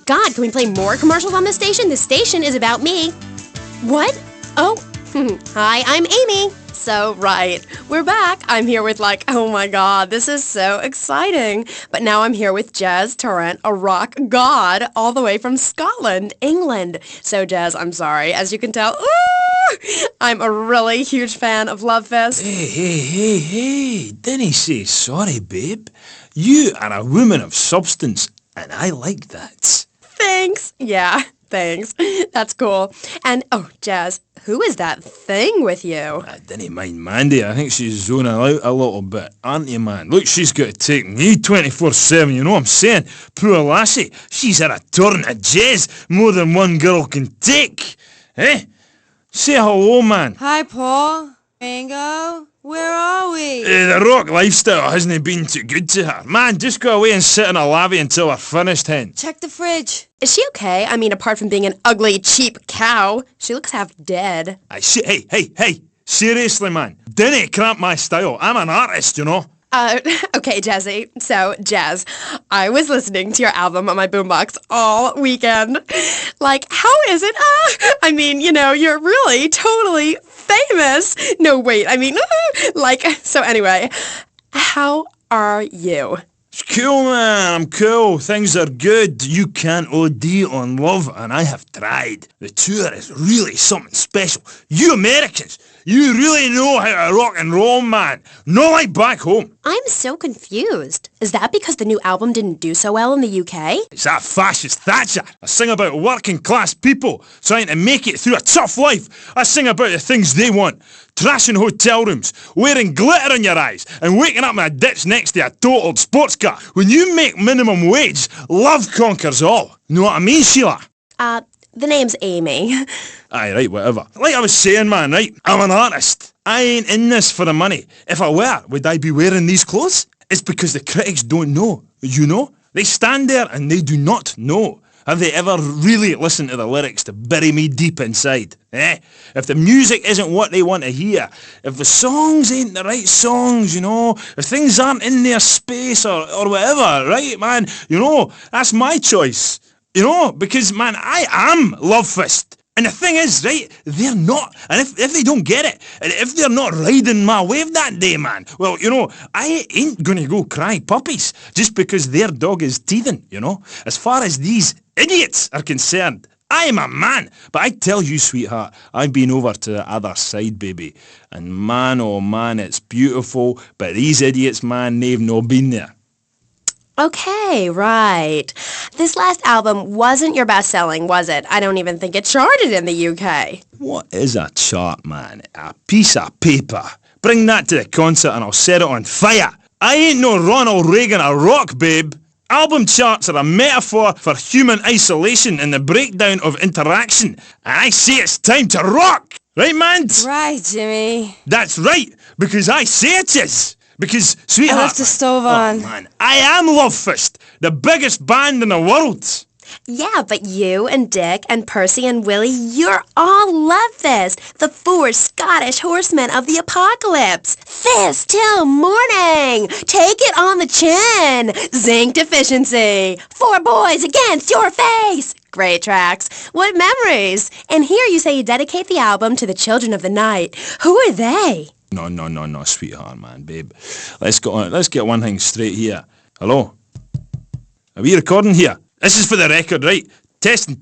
God, can we play more commercials on this station? This station is about me. What? Oh, hi, I'm Amy. So, right, we're back. I'm here with oh my god, this is so exciting. But now I'm here with Jezz Torrent, a rock god, all the way from Scotland, England. So, Jezz, I'm sorry. As you can tell, I'm a really huge fan of Love Fest. Hey, didn't say sorry, babe. You are a woman of substance, and I like that. Thanks. Yeah, thanks. That's cool. And, oh, Jezz, who is that thing with you? I didn't mind Mandy. I think she's zoning out a little bit, aren't you, man? Look, she's got to take me 24/7, you know what I'm saying? Poor lassie. She's had a turn at Jezz more than one girl can take. Eh? Say hello, man. Hi, Paul. Mango. Where are we? The rock lifestyle hasn't been too good to her. Man, just go away and sit in a lavvy until we're finished, hen. Check the fridge. Is she okay? I mean, apart from being an ugly, cheap cow, she looks half dead. Hey. Seriously, man. Dinna cramp my style. I'm an artist, you know. Okay, Jezzy. So, Jezz, I was listening to your album on my boombox all weekend. How is it? I mean, you're really totally famous. No, wait, I mean, so anyway, how are you? It's cool, man. I'm cool. Things are good. You can't OD on love, and I have tried. The tour is really something special. You Americans, you really know how to rock and roll, man. Not like back home. I'm so confused. Is that because the new album didn't do so well in the UK? It's that fascist Thatcher. I sing about working class people trying to make it through a tough life. I sing about the things they want. Trashing hotel rooms, wearing glitter in your eyes, and waking up in a ditch next to a totaled sports car. When you make minimum wage, love conquers all. Know what I mean, Sheila? The name's Amy. Aye, right, whatever. Like I was saying, man, right? I'm an artist. I ain't in this for the money. If I were, would I be wearing these clothes? It's because the critics don't know. You know? They stand there and they do not know. Have they ever really listened to the lyrics to bury me deep inside? If the music isn't what they want to hear, if the songs ain't the right songs, if things aren't in their space or whatever, right, man, that's my choice. Because, man, I am Love Fist. And the thing is, right, they're not. And if they don't get it, and if they're not riding my wave that day, man, well, I ain't gonna go cry puppies just because their dog is teething, As far as these idiots are concerned, I am a man. But I tell you, sweetheart, I've been over to the other side, baby. And man, oh man, it's beautiful. But these idiots, man, they've not been there. Okay, right. This last album wasn't your best-selling, was it? I don't even think it charted in the UK. What is a chart, man? A piece of paper. Bring that to the concert and I'll set it on fire. I ain't no Ronald Reagan or rock, babe. Album charts are a metaphor for human isolation and the breakdown of interaction. And I say it's time to rock! Right, man? Right, Jimmy. That's right, because I say it is. Because, sweetheart... I left the stove on. Oh, man, I am Love Fist, the biggest band in the world. Yeah, but you and Dick and Percy and Willie, you're all Love Fist, the 4 Scottish horsemen of the apocalypse. Fist till morning. Take it on the chin. Zinc deficiency. 4 boys against your face. Great tracks. What memories. And here you say you dedicate the album to the children of the night. Who are they? No, sweetheart, man, babe. Let's get one thing straight here. Hello? Are we recording here? This is for the record, right? Testing.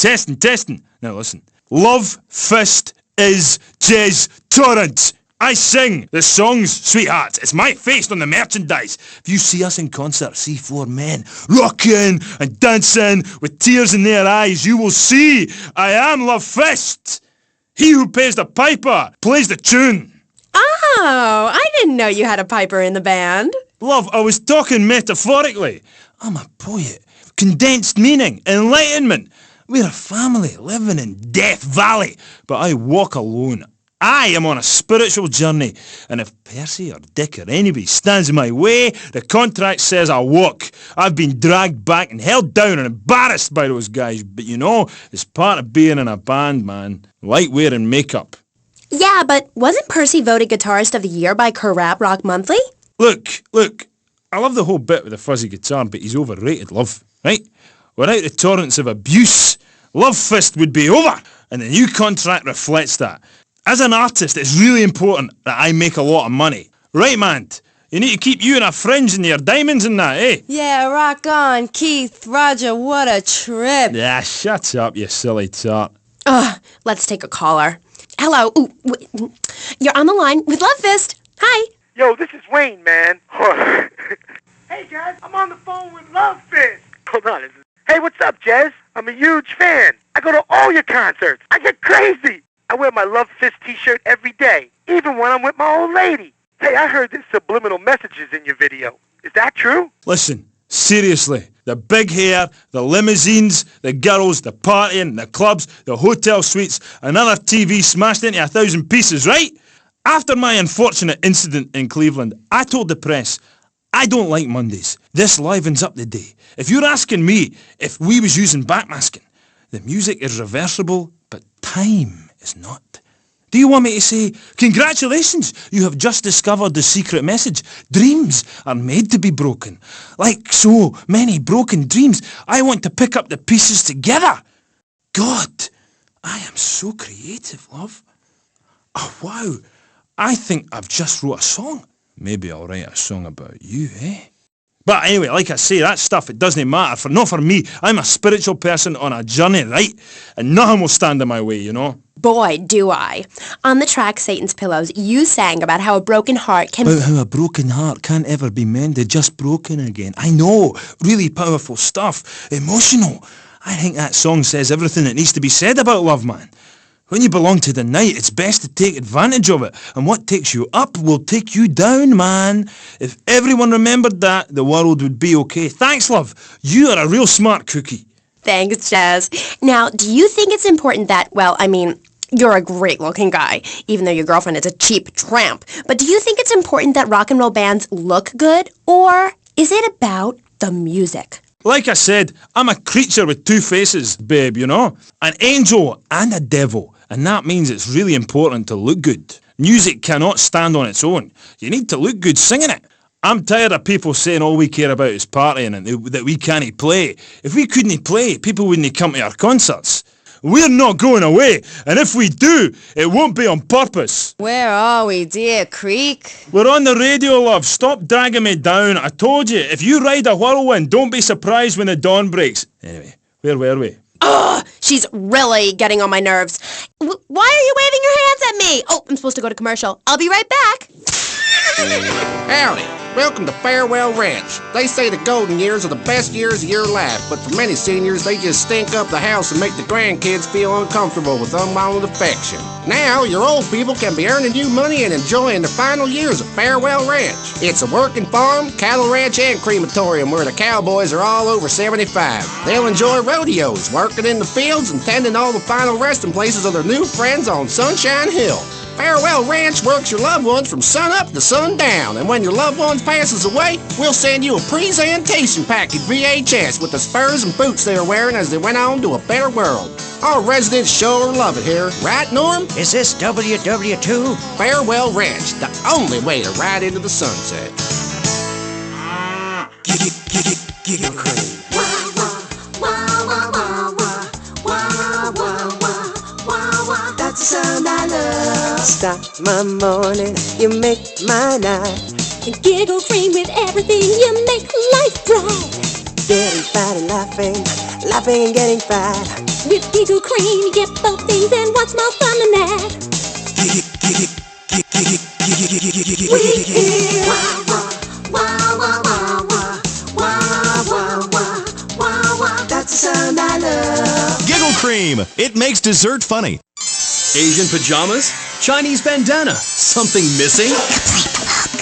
Now listen. Love Fist is Jezz Torrent. I sing the songs, sweetheart. It's my face on the merchandise. If you see us in concert, see 4 men rocking and dancing with tears in their eyes, you will see I am Love Fist. He who pays the piper plays the tune. Oh, I didn't know you had a piper in the band. Love, I was talking metaphorically. I'm a poet. Condensed meaning, enlightenment. We're a family living in Death Valley, but I walk alone. I am on a spiritual journey, and if Percy or Dick or anybody stands in my way, the contract says I walk. I've been dragged back and held down and embarrassed by those guys, but it's part of being in a band, man. Like wearing makeup. Yeah, but wasn't Percy voted Guitarist of the Year by Crap Rock Monthly? Look, I love the whole bit with the fuzzy guitar, but he's overrated, love, right? Without the torrents of abuse, Love Fist would be over, and the new contract reflects that. As an artist, it's really important that I make a lot of money. Right, man? You need to keep you and our friends and your diamonds and that, eh? Yeah, rock on, Keith. Roger, what a trip. Yeah, shut up, you silly tart. Let's take a caller. Hello. Ooh, you're on the line with Love Fist. Hi. Yo, this is Wayne, man. Hey, guys, I'm on the phone with Love Fist. Hold on. Hey, what's up, Jezz? I'm a huge fan. I go to all your concerts. I get crazy. I wear my Love Fist t-shirt every day, even when I'm with my old lady. Hey, I heard there's subliminal messages in your video. Is that true? Listen, seriously, the big hair, the limousines, the girls, the partying, the clubs, the hotel suites, another TV smashed into 1,000 pieces, right? After my unfortunate incident in Cleveland, I told the press, I don't like Mondays. This livens up the day. If you're asking me if we was using backmasking, the music is reversible, but time is not. Do you want me to say, congratulations, you have just discovered the secret message. Dreams are made to be broken. Like so many broken dreams, I want to pick up the pieces together. God, I am so creative, love. Oh, wow, I think I've just wrote a song. Maybe I'll write a song about you, eh? But anyway, like I say, that stuff, it doesn't matter. Not for me. I'm a spiritual person on a journey, right? And nothing will stand in my way, you know? Boy, do I. On the track Satan's Pillows, you sang about how a broken heart can... How a broken heart can't ever be mended, just broken again. I know. Really powerful stuff. Emotional. I think that song says everything that needs to be said about love, man. When you belong to the night, it's best to take advantage of it. And what takes you up will take you down, man. If everyone remembered that, the world would be okay. Thanks, love. You are a real smart cookie. Thanks, Jezz. Now, do you think it's important that, well, I mean, you're a great-looking guy, even though your girlfriend is a cheap tramp. But do you think it's important that rock and roll bands look good? Or is it about the music? Like I said, I'm a creature with two faces, babe, you know? An angel and a devil. And that means it's really important to look good. Music cannot stand on its own. You need to look good singing it. I'm tired of people saying all we care about is partying and that we can't play. If we couldn't play, people wouldn't come to our concerts. We're not going away, and if we do, it won't be on purpose. Where are we, dear Creek? We're on the radio, love. Stop dragging me down. I told you, if you ride a whirlwind, don't be surprised when the dawn breaks. Anyway, where were we? Ugh, she's really getting on my nerves. Why are you waving your hands at me? Oh, I'm supposed to go to commercial. I'll be right back. Howdy. Welcome to Farewell Ranch. They say the golden years are the best years of your life, but for many seniors, they just stink up the house and make the grandkids feel uncomfortable with unwanted affection. Now, your old people can be earning you money and enjoying the final years of Farewell Ranch. It's a working farm, cattle ranch, and crematorium where the cowboys are all over 75. They'll enjoy rodeos, working in the fields, and tending all the final resting places of their new friends on Sunshine Hill. Farewell Ranch works your loved ones from sun up to sundown, and when your loved ones passes away, we'll send you a presentation package VHS with the spurs and boots they were wearing as they went on to a better world. Our residents sure love it here, right, Norm? Is this WW2? Farewell Ranch, the only way to ride into the sunset. Giggle Cream. That's the sound I love. Start my morning, you make my night. And Giggle Cream with everything, you make life bright. Getting fat and laughing, laughing and getting fat. With Giggle Cream, you get both things, and what's more fun than that? We hear wah wah wah wah wah wah wah wah wah. That's the sound I love. Giggle Cream. It makes dessert funny. Asian pajamas? Chinese bandana? Something missing?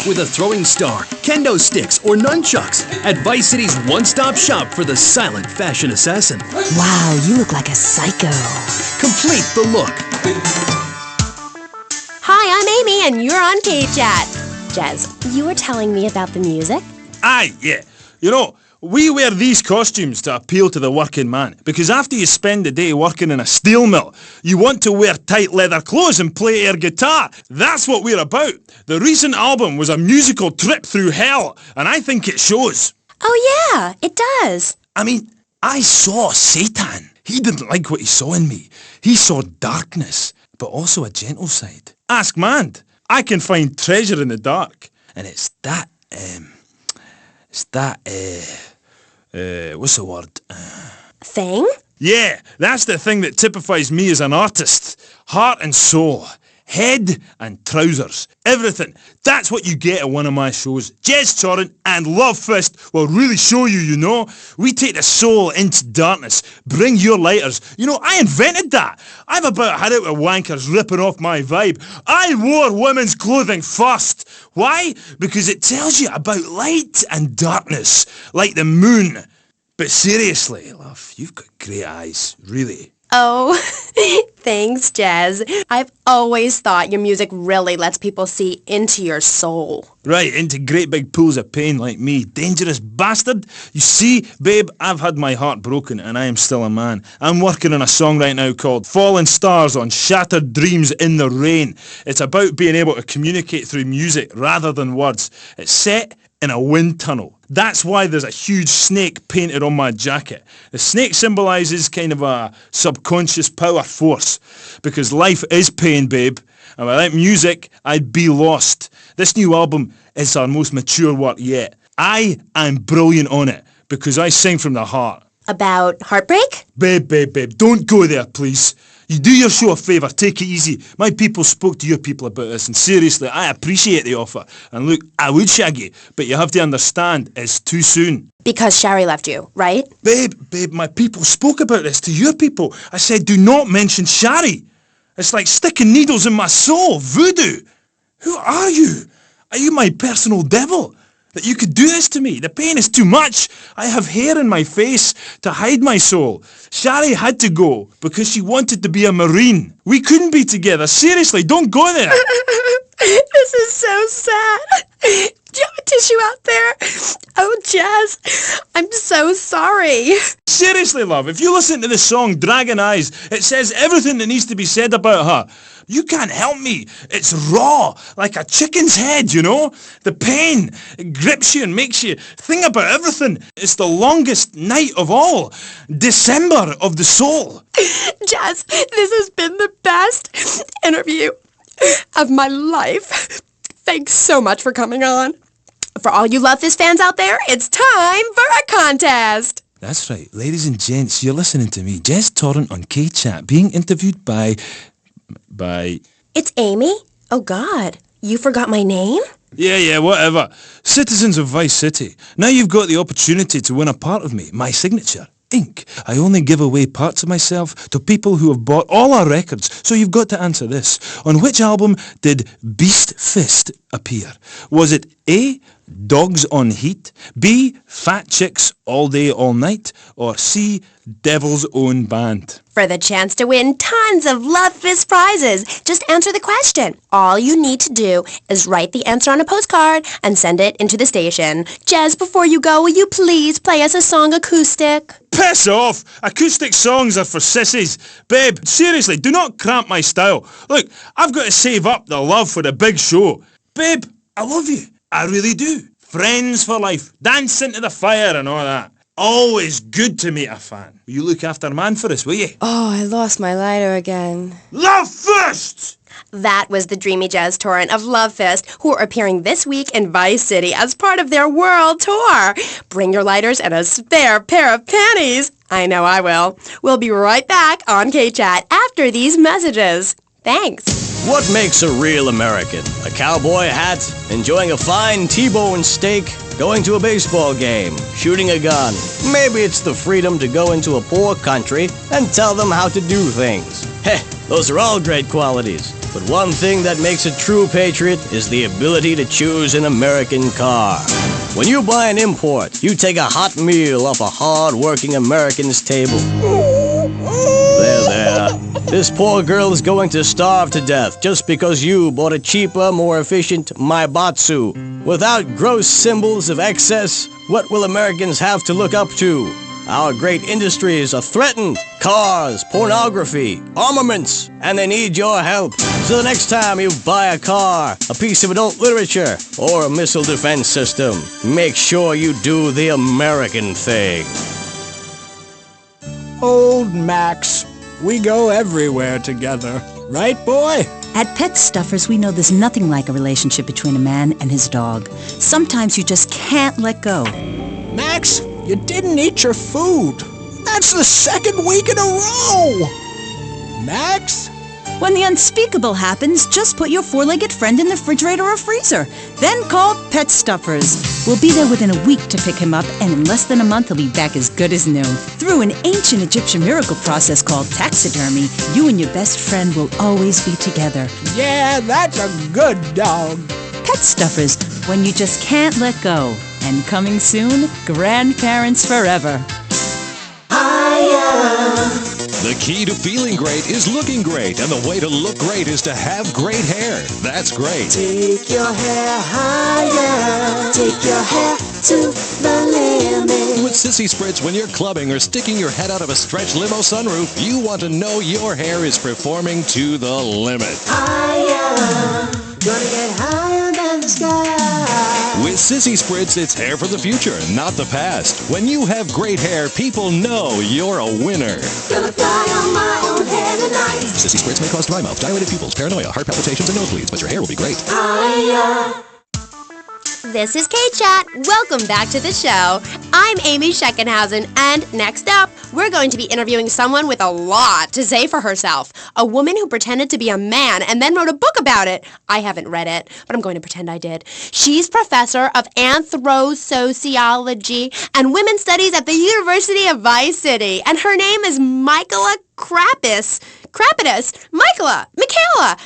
With a throwing star, kendo sticks, or nunchucks, Advice City's one-stop shop for the silent fashion assassin. Wow, you look like a psycho. Complete the look. Hi, I'm Amy, and you're on K-Chat. Jezz, you were telling me about the music? Aye, yeah. You know, we wear these costumes to appeal to the working man, because after you spend the day working in a steel mill, you want to wear tight leather clothes and play air guitar. That's what we're about. The recent album was a musical trip through hell, and I think it shows. Oh yeah, it does. I mean, I saw Satan. He didn't like what he saw in me. He saw darkness, but also a gentle side. Ask Mand. I can find treasure in the dark. And it's that, what's the word? Thing? Yeah, that's the thing that typifies me as an artist. Heart and soul. Head and trousers. Everything. That's what you get at one of my shows. Jezz Torrent and Love Fist will really show you, you know. We take the soul into darkness. Bring your lighters. You know, I invented that. I've about had it with wankers ripping off my vibe. I wore women's clothing first. Why? Because it tells you about light and darkness. Like the moon. But seriously, love, you've got great eyes. Really. Oh, thanks, Jezz. I've always thought your music really lets people see into your soul. Right, into great big pools of pain like me. Dangerous bastard. You see, babe, I've had my heart broken and I am still a man. I'm working on a song right now called Fallen Stars on Shattered Dreams in the Rain. It's about being able to communicate through music rather than words. It's set in a wind tunnel. That's why there's a huge snake painted on my jacket. The snake symbolises kind of a subconscious power force. Because life is pain, babe. And without music, I'd be lost. This new album is our most mature work yet. I am brilliant on it because I sing from the heart. About heartbreak? Babe, don't go there, please. You do your show a favour, take it easy. My people spoke to your people about this, and seriously, I appreciate the offer. And look, I would shag you, but you have to understand, it's too soon. Because Shari left you, right? Babe, my people spoke about this to your people. I said, do not mention Shari. It's like sticking needles in my soul, voodoo. Who are you? Are you my personal devil? That you could do this to me? The pain is too much. I have hair in my face to hide my soul. Shari had to go because she wanted to be a Marine. We couldn't be together. Seriously, don't go there. This is so sad. Do you have a tissue out there? Oh, Jezz, I'm so sorry. Seriously, love, if you listen to the song Dragon Eyes, it says everything that needs to be said about her. You can't help me. It's raw, like a chicken's head, you know? The pain, it grips you and makes you think about everything. It's the longest night of all. December of the soul. Jezz, this has been the best interview of my life. Thanks so much for coming on. For all you Love Fist fans out there, it's time for a contest. That's right. Ladies and gents, you're listening to me, Jezz Torrent on K-Chat, being interviewed by... It's Amy? Oh, God. You forgot my name? Yeah, whatever. Citizens of Vice City. Now you've got the opportunity to win a part of me, my signature. Ink. I only give away parts of myself to people who have bought all our records, so you've got to answer this. On which album did Beast Fist appear? Was it A, Dogs on Heat, B, Fat Chicks All Day All Night, or C, Devil's Own Band? For the chance to win tons of Love Fist prizes, just answer the question. All you need to do is write the answer on a postcard and send it into the station. Jezz, before you go, will you please play us a song acoustic? Piss off! Acoustic songs are for sissies. Babe, seriously, do not cramp my style. Look, I've got to save up the love for the big show. Babe, I love you. I really do. Friends for life. Dance into the fire and all that. Always good to meet a fan. Will you look after man for us, will you? Oh, I lost my lighter again. Love first! That was the dreamy Jezz Torrent of Love Fist, who are appearing this week in Vice City as part of their world tour. Bring your lighters and a spare pair of panties. I know I will. We'll be right back on K-Chat after these messages. Thanks. What makes a real American? A cowboy hat, enjoying a fine T-bone steak, going to a baseball game, shooting a gun. Maybe it's the freedom to go into a poor country and tell them how to do things. Heh, those are all great qualities. But one thing that makes a true patriot is the ability to choose an American car. When you buy an import, you take a hot meal off a hard-working American's table. There. This poor girl is going to starve to death just because you bought a cheaper, more efficient Maibatsu. Without gross symbols of excess, what will Americans have to look up to? Our great industries are threatened. Cars, pornography, armaments, and they need your help. So the next time you buy a car, a piece of adult literature, or a missile defense system, make sure you do the American thing. Old Max. We go everywhere together. Right, boy? At Pet Stuffers, we know there's nothing like a relationship between a man and his dog. Sometimes you just can't let go. Max, you didn't eat your food. That's the 2nd week in a row. Max? When the unspeakable happens, just put your four-legged friend in the refrigerator or freezer. Then call Pet Stuffers. We'll be there within a week to pick him up, and in less than a month he'll be back as good as new. Through an ancient Egyptian miracle process called taxidermy, you and your best friend will always be together. Yeah, that's a good dog. Pet Stuffers, when you just can't let go. And coming soon, grandparents forever. The key to feeling great is looking great, and the way to look great is to have great hair. That's great. Take your hair higher. Take your hair to the limit. With Sissy Spritz, when you're clubbing or sticking your head out of a stretch limo sunroof, you want to know your hair is performing to the limit. Higher. Gonna get higher than the sky. With Sissy Spritz, it's hair for the future, not the past. When you have great hair, people know you're a winner. Gonna fly on my own hair tonight. Sissy Spritz may cause dry mouth, dilated pupils, paranoia, heart palpitations, and nosebleeds, but your hair will be great. This is K-Chat. Welcome back to the show. I'm Amy Sheckenhausen, and next up, we're going to be interviewing someone with a lot to say for herself. A woman who pretended to be a man and then wrote a book about it. I haven't read it, but I'm going to pretend I did. She's professor of anthro-sociology and women's studies at the University of Vice City, and her name is Michaela Carapadis. Michaela!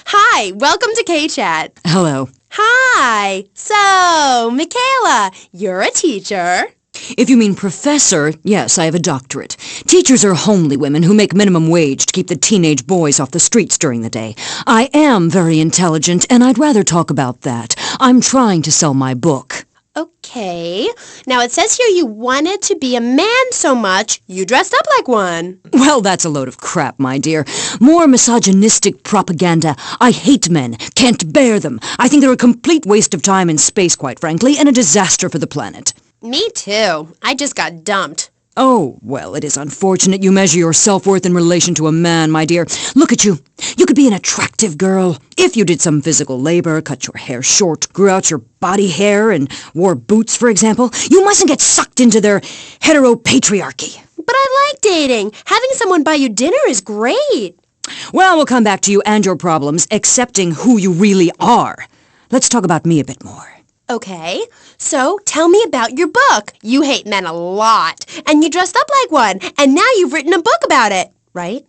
Hi, welcome to K-Chat. Hello. Hi! So, Michaela, you're a teacher. If you mean professor, yes, I have a doctorate. Teachers are homely women who make minimum wage to keep the teenage boys off the streets during the day. I am very intelligent, and I'd rather talk about that. I'm trying to sell my book. Okay. Now, it says here you wanted to be a man so much, you dressed up like one. Well, that's a load of crap, my dear. More misogynistic propaganda. I hate men. Can't bear them. I think they're a complete waste of time and space, quite frankly, and a disaster for the planet. Me too. I just got dumped. Oh, well, it is unfortunate you measure your self-worth in relation to a man, my dear. Look at you. You could be an attractive girl if you did some physical labor, cut your hair short, grew out your body hair, and wore boots, for example. You mustn't get sucked into their heteropatriarchy. But I like dating. Having someone buy you dinner is great. Well, we'll come back to you and your problems, accepting who you really are. Let's talk about me a bit more. Okay, so tell me about your book. You hate men a lot, and you dressed up like one, and now you've written a book about it, right?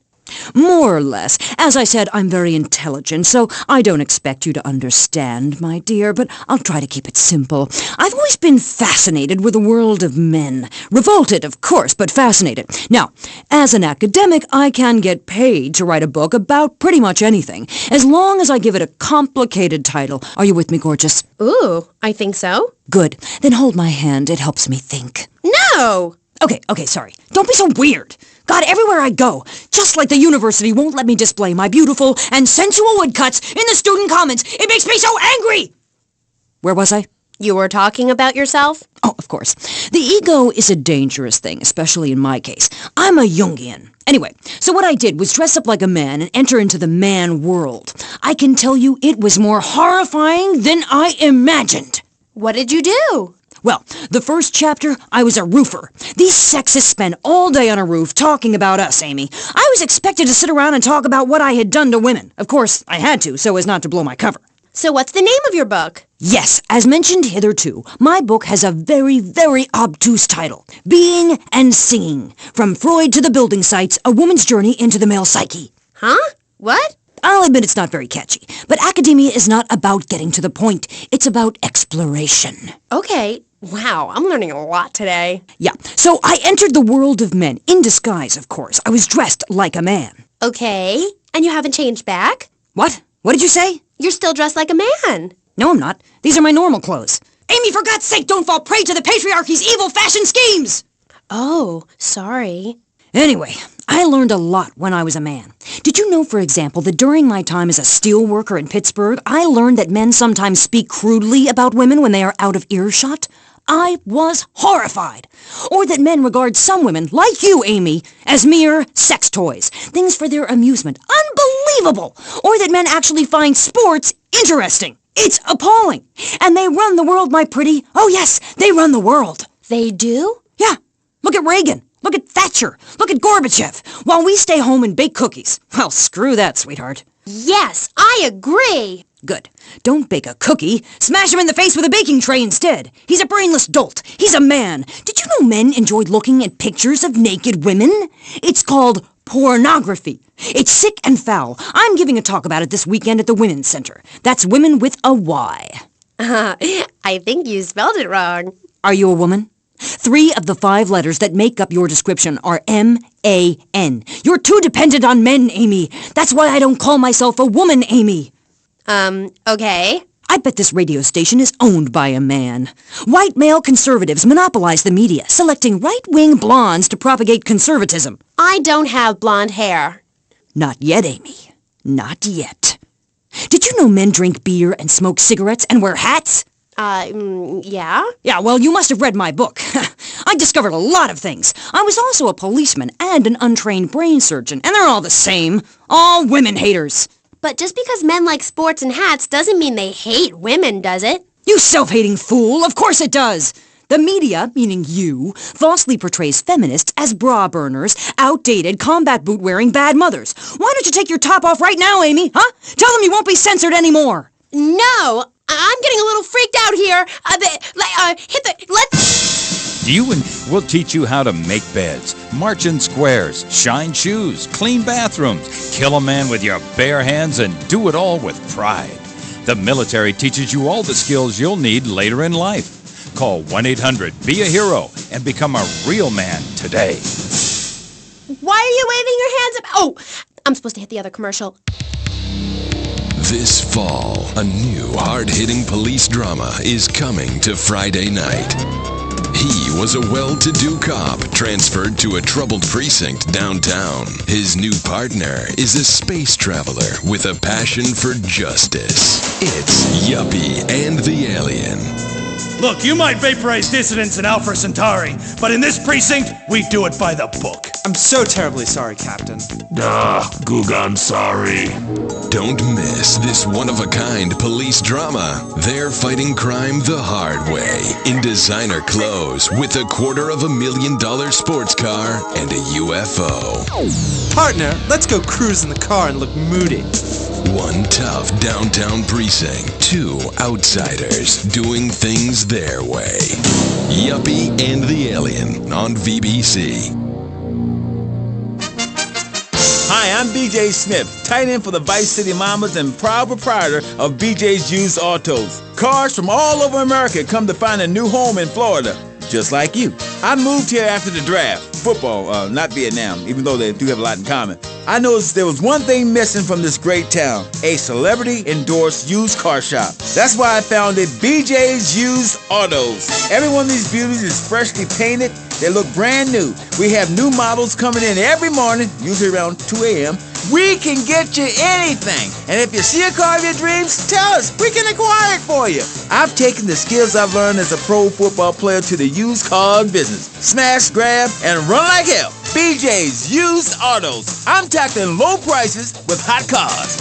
More or less. As I said, I'm very intelligent, so I don't expect you to understand, my dear, but I'll try to keep it simple. I've always been fascinated with the world of men. Revolted, of course, but fascinated. Now, as an academic, I can get paid to write a book about pretty much anything, as long as I give it a complicated title. Are you with me, gorgeous? Ooh, I think so. Good. Then hold my hand. It helps me think. No! Okay, sorry. Don't be so weird. God, everywhere I go, just like the university won't let me display my beautiful and sensual woodcuts in the student commons. It makes me so angry! Where was I? You were talking about yourself? Oh, of course. The ego is a dangerous thing, especially in my case. I'm a Jungian. Anyway, so what I did was dress up like a man and enter into the man world. I can tell you it was more horrifying than I imagined. What did you do? Well, the first chapter, I was a roofer. These sexists spend all day on a roof talking about us, Amy. I was expected to sit around and talk about what I had done to women. Of course, I had to, so as not to blow my cover. So what's the name of your book? Yes, as mentioned hitherto, my book has a very, very obtuse title. Being and Singing. From Freud to the building sites, a woman's journey into the male psyche. Huh? What? I'll admit it's not very catchy, but academia is not about getting to the point. It's about exploration. Okay. Wow, I'm learning a lot today. Yeah, so I entered the world of men, in disguise, of course. I was dressed like a man. Okay, and you haven't changed back? What? What did you say? You're still dressed like a man. No, I'm not. These are my normal clothes. Amy, for God's sake, don't fall prey to the patriarchy's evil fashion schemes! Oh, sorry. Anyway, I learned a lot when I was a man. Did you know, for example, that during my time as a steel worker in Pittsburgh, I learned that men sometimes speak crudely about women when they are out of earshot? I was horrified. Or that men regard some women, like you, Amy, as mere sex toys, things for their amusement. Unbelievable! Or that men actually find sports interesting. It's appalling. And they run the world, my pretty. Oh yes, they run the world. They do? Yeah. Look at Reagan. Look at Thatcher. Look at Gorbachev. While we stay home and bake cookies. Well, screw that, sweetheart. Yes, I agree. Good. Don't bake a cookie. Smash him in the face with a baking tray instead. He's a brainless dolt. He's a man. Did you know men enjoyed looking at pictures of naked women? It's called pornography. It's sick and foul. I'm giving a talk about it this weekend at the Women's Center. That's women with a Y. I think you spelled it wrong. Are you a woman? 3 of the 5 letters that make up your description are M-A-N. You're too dependent on men, Amy. That's why I don't call myself a woman, Amy. Okay. I bet this radio station is owned by a man. White male conservatives monopolize the media, selecting right-wing blondes to propagate conservatism. I don't have blonde hair. Not yet, Amy. Not yet. Did you know men drink beer and smoke cigarettes and wear hats? Yeah? Yeah, well, you must have read my book. I discovered a lot of things. I was also a policeman and an untrained brain surgeon, and they're all the same. All women haters. But just because men like sports and hats doesn't mean they hate women, does it? You self-hating fool! Of course it does! The media, meaning you, falsely portrays feminists as bra burners, outdated, combat boot-wearing bad mothers. Why don't you take your top off right now, Amy, huh? Tell them you won't be censored anymore! No! I'm getting a little freaked out here. We'll teach you how to make beds, march in squares, shine shoes, clean bathrooms, kill a man with your bare hands, and do it all with pride. The military teaches you all the skills you'll need later in life. Call 1-800-BE-A-HERO and become a real man today. Why are you waving your hands up? Oh, I'm supposed to hit the other commercial. This fall, a new hard-hitting police drama is coming to Friday night. He was a well-to-do cop transferred to a troubled precinct downtown. His new partner is a space traveler with a passion for justice. It's Yuppie and the Alien. Look, you might vaporize dissidents in Alpha Centauri, but in this precinct, we do it by the book. I'm so terribly sorry, Captain. Googa, I'm sorry. Don't miss this one-of-a-kind police drama. They're fighting crime the hard way, in designer clothes, with $250,000 sports car and a UFO. Partner, let's go cruise in the car and look moody. One tough downtown precinct, 2 outsiders doing things their way. Yuppie and the Alien on VBC. Hi, I'm BJ Smith, tight end for the Vice City Mamas and proud proprietor of BJ's Used Autos. Cars from all over America come to find a new home in Florida, just like you. I moved here after the draft. Football, not Vietnam, even though they do have a lot in common. I noticed there was one thing missing from this great town, a celebrity-endorsed used car shop. That's why I founded BJ's Used Autos. Every one of these beauties is freshly painted. They look brand new. We have new models coming in every morning, usually around 2 a.m. We can get you anything. And if you see a car of your dreams, tell us. We can acquire it for you. I've taken the skills I've learned as a pro football player to the used car business. Smash, grab, and run like hell. BJ's Used Autos. I'm tackling low prices with hot cars.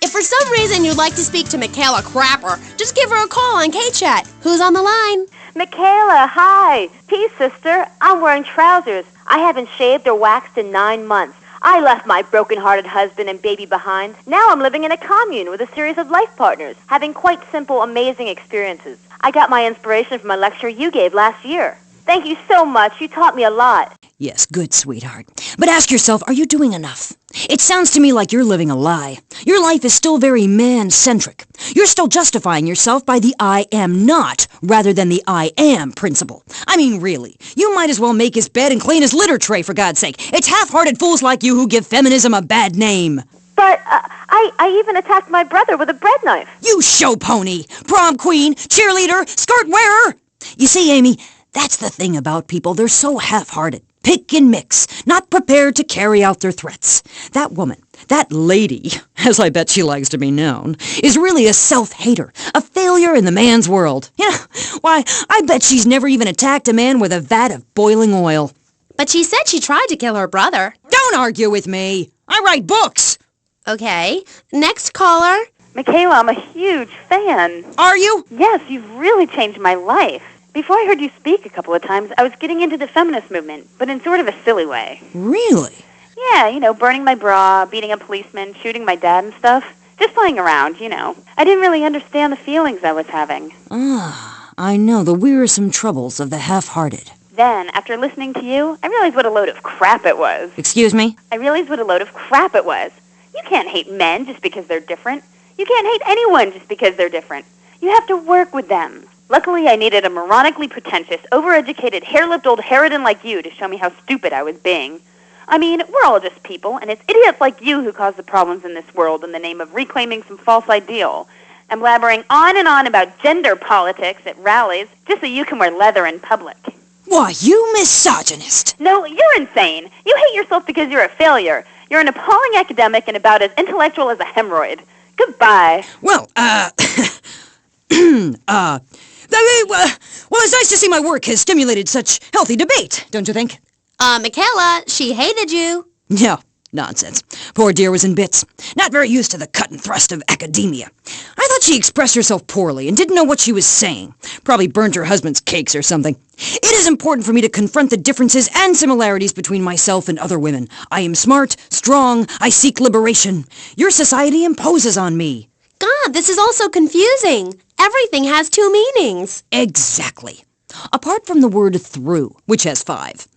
If for some reason you'd like to speak to Michaela Crapper, just give her a call on K-Chat. Who's on the line? Michaela, hi. Peace, sister. I'm wearing trousers. I haven't shaved or waxed in 9 months. I left my broken-hearted husband and baby behind. Now I'm living in a commune with a series of life partners, having quite simple, amazing experiences. I got my inspiration from a lecture you gave last year. Thank you so much. You taught me a lot. Yes, good, sweetheart. But ask yourself, are you doing enough? It sounds to me like you're living a lie. Your life is still very man-centric. You're still justifying yourself by the I am not, rather than the I am principle. I mean, really, you might as well make his bed and clean his litter tray, for God's sake. It's half-hearted fools like you who give feminism a bad name. But I even attacked my brother with a bread knife. You show pony, prom queen, cheerleader, skirt wearer. You see, Amy, that's the thing about people. They're so half-hearted. Pick and mix, not prepared to carry out their threats. That woman, that lady, as I bet she likes to be known, is really a self-hater, a failure in the man's world. Yeah, why, I bet she's never even attacked a man with a vat of boiling oil. But she said she tried to kill her brother. Don't argue with me. I write books. Okay, next caller. Michaela, I'm a huge fan. Are you? Yes, you've really changed my life. Before I heard you speak a couple of times, I was getting into the feminist movement, but in sort of a silly way. Really? Yeah, burning my bra, beating a policeman, shooting my dad and stuff. Just playing around, I didn't really understand the feelings I was having. I know the wearisome troubles of the half-hearted. Then, after listening to you, I realized what a load of crap it was. Excuse me? I realized what a load of crap it was. You can't hate men just because they're different. You can't hate anyone just because they're different. You have to work with them. Luckily, I needed a moronically pretentious, overeducated, hair-lipped old harridan like you to show me how stupid I was being. I mean, we're all just people, and it's idiots like you who cause the problems in this world in the name of reclaiming some false ideal. I'm blabbering on and on about gender politics at rallies just so you can wear leather in public. Why, you misogynist! No, you're insane. You hate yourself because you're a failure. You're an appalling academic and about as intellectual as a hemorrhoid. Goodbye. Well, well, it's nice to see my work has stimulated such healthy debate, don't you think? Michaela, she hated you. No, nonsense. Poor dear was in bits. Not very used to the cut and thrust of academia. I thought she expressed herself poorly and didn't know what she was saying. Probably burned her husband's cakes or something. It is important for me to confront the differences and similarities between myself and other women. I am smart, strong, I seek liberation. Your society imposes on me. God, this is all so confusing. Everything has two meanings. Exactly. Apart from the word through, which has 5.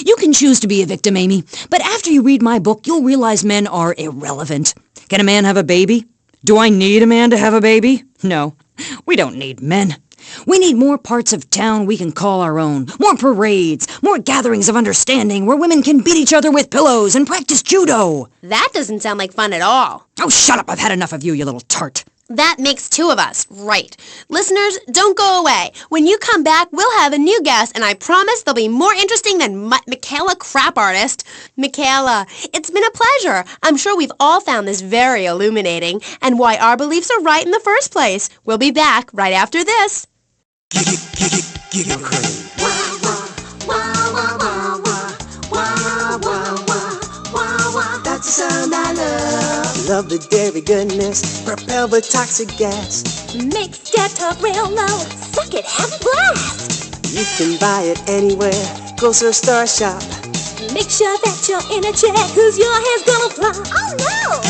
You can choose to be a victim, Amy, but after you read my book, you'll realize men are irrelevant. Can a man have a baby? Do I need a man to have a baby? No, we don't need men. We need more parts of town we can call our own, more parades, more gatherings of understanding where women can beat each other with pillows and practice judo. That doesn't sound like fun at all. Oh, shut up. I've had enough of you, you little tart. That makes 2 of us, right. Listeners, don't go away. When you come back, we'll have a new guest, and I promise they'll be more interesting than Michaela Crap Artist. Michaela, it's been a pleasure. I'm sure we've all found this very illuminating, and why our beliefs are right in the first place. We'll be back right after this. Giggle cream. That's the sound I love. Love the dairy goodness, propelled with toxic gas. Makes dad talk real low. Suck it, have a blast. You can buy it anywhere. Go to a Star Shop. Make sure that you're in a chair, cause your hair's gonna fly. Oh no!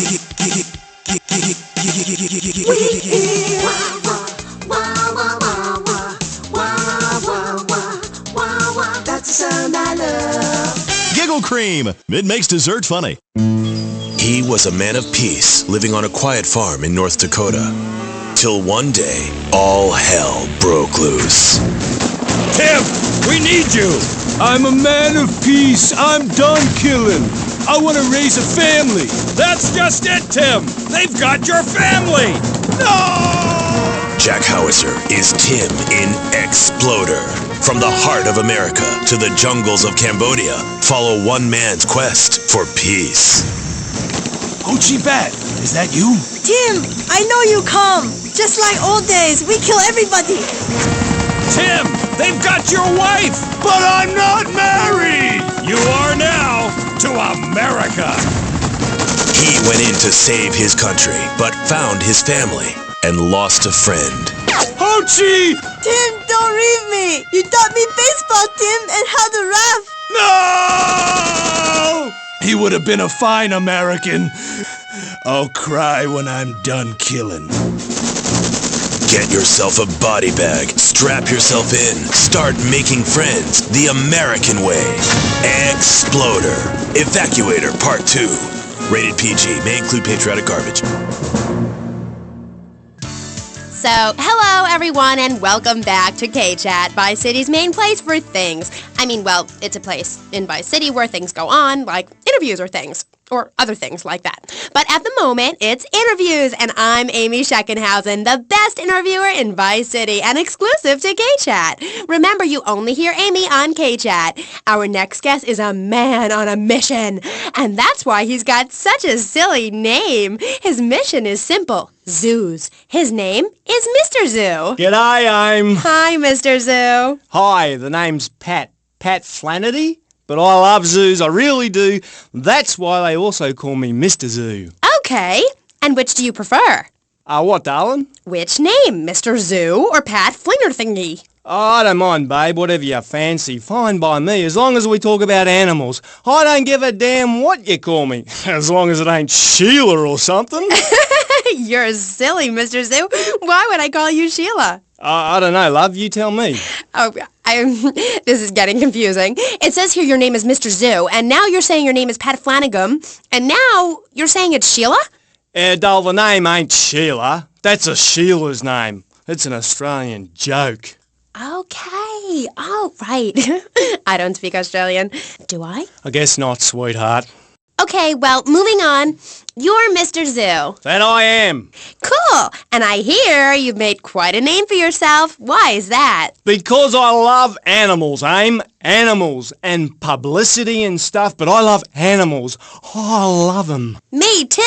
That's the sound I love. Giggle cream. It makes dessert funny. He was a man of peace, living on a quiet farm in North Dakota. Till one day, all hell broke loose. Tim, we need you. I'm a man of peace. I'm done killing. I want to raise a family. That's just it, Tim. They've got your family. No! Jack Howitzer is Tim in Exploder. From the heart of America to the jungles of Cambodia, follow one man's quest for peace. Hoochie Bat, is that you? Tim, I know you come. Just like old days, we kill everybody. Tim, they've got your wife. But I'm not married. You are now to America. He went in to save his country, but found his family and lost a friend. Hoochie! Tim, don't leave me. You taught me baseball, Tim, and how to rap. No! He would have been a fine American. I'll cry when I'm done killing. Get yourself a body bag, strap yourself in, start making friends the American way. Exploder. Evacuator Part 2. Rated PG. May include patriotic garbage. So, hello everyone and welcome back to K-Chat, Vice City's main place for things. I mean, well, it's a place in Vice City where things go on, like interviews or things. or other things like that. But at the moment, it's interviews, and I'm Amy Sheckenhausen, the best interviewer in Vice City and exclusive to K-Chat. Remember, you only hear Amy on K-Chat. Our next guest is a man on a mission, and that's why he's got such a silly name. His mission is simple. Zoos. His name is Mr. Zoo. G'day, Hi, Mr. Zoo. Hi, the name's Pat Flannerdy, but I love zoos, I really do. That's why they also call me Mr. Zoo. Okay, and which do you prefer? What, darling? Which name, Mr. Zoo or Pat Flinger Thingy? Oh, I don't mind, babe, whatever you fancy. Fine by me, as long as we talk about animals. I don't give a damn what you call me, as long as it ain't Sheila or something. You're silly, Mr. Zoo. Why would I call you Sheila? I don't know, love, you tell me. Oh, this is getting confusing. It says here your name is Mr. Zoo, and now you're saying your name is Pat Flanagan, and now you're saying it's Sheila? Doll, the name ain't Sheila. That's a Sheila's name. It's an Australian joke. Okay, all right. I don't speak Australian. Do I? I guess not, sweetheart. Okay, well, moving on. You're Mr. Zoo. That I am. Cool. And I hear you've made quite a name for yourself. Why is that? Because I love animals, Aim. Animals and publicity and stuff, but I love animals. I love them. Me too.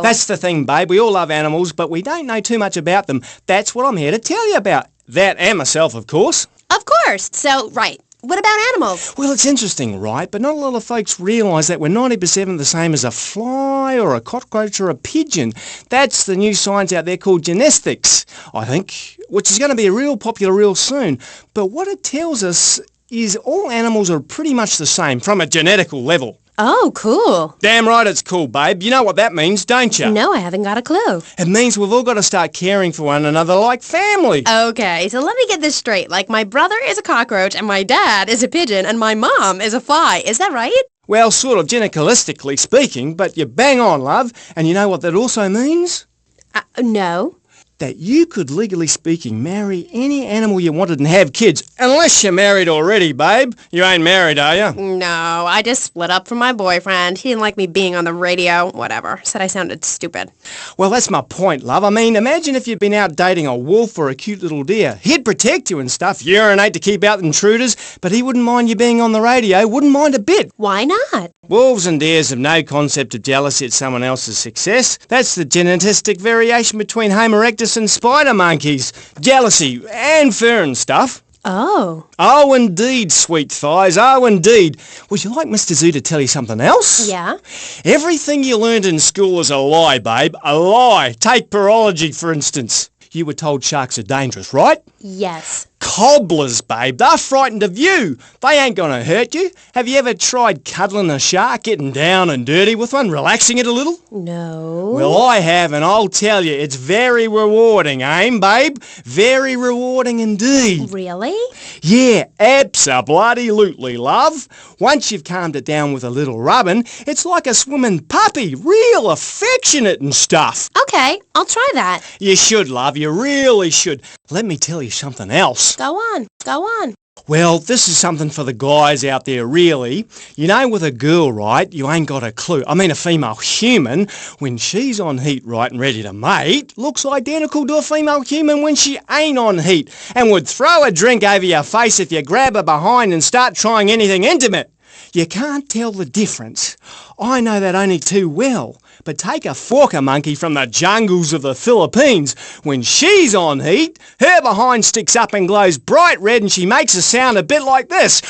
That's the thing, babe. We all love animals, but we don't know too much about them. That's what I'm here to tell you about. That and myself, of course. Of course. So, right. What about animals? Well, it's interesting, right? But not a lot of folks realise that we're 90% the same as a fly or a cockroach or a pigeon. That's the new science out there called genetics, I think, which is going to be real popular real soon. But what it tells us is all animals are pretty much the same from a genetical level. Oh, cool. Damn right it's cool, babe. You know what that means, don't you? No, I haven't got a clue. It means we've all got to start caring for one another like family. Okay, so let me get this straight. Like, my brother is a cockroach, and my dad is a pigeon, and my mom is a fly. Is that right? Well, sort of genetically speaking, but you're bang on, love. And you know what that also means? No. That you could, legally speaking, marry any animal you wanted and have kids. Unless you're married already, babe. You ain't married, are you? No, I just split up from my boyfriend. He didn't like me being on the radio. Whatever. Said I sounded stupid. Well, that's my point, love. I mean, imagine if you'd been out dating a wolf or a cute little deer. He'd protect you and stuff, urinate to keep out intruders, but he wouldn't mind you being on the radio, wouldn't mind a bit. Why not? Wolves and deers have no concept of jealousy at someone else's success. That's the genetistic variation between Homo erectus and spider monkeys. Jealousy and fur and stuff. Oh. Oh, indeed, sweet thighs. Oh, indeed. Would you like Mr. Zoo to tell you something else? Yeah? Everything you learned in school is a lie, babe. A lie. Take parology, for instance. You were told sharks are dangerous, right? Yes. Cobblers, babe. They're frightened of you. They ain't gonna hurt you. Have you ever tried cuddling a shark, getting down and dirty with one, relaxing it a little? No. Well, I have, and I'll tell you, it's very rewarding, babe? Very rewarding indeed. Really? Yeah, abso-bloody-lutely, love. Once you've calmed it down with a little rubbing, it's like a swimming puppy, real affectionate and stuff. Okay, I'll try that. You should, love, you really should. Let me tell you something else. Go on. Well, this is something for the guys out there, really. You know, with a girl, right, you ain't got a clue. I mean, a female human, when she's on heat, right, and ready to mate, looks identical to a female human when she ain't on heat, and would throw a drink over your face if you grab her behind and start trying anything intimate. You can't tell the difference. I know that only too well. But take a forker monkey from the jungles of the Philippines. When she's on heat, her behind sticks up and glows bright red and she makes a sound a bit like this.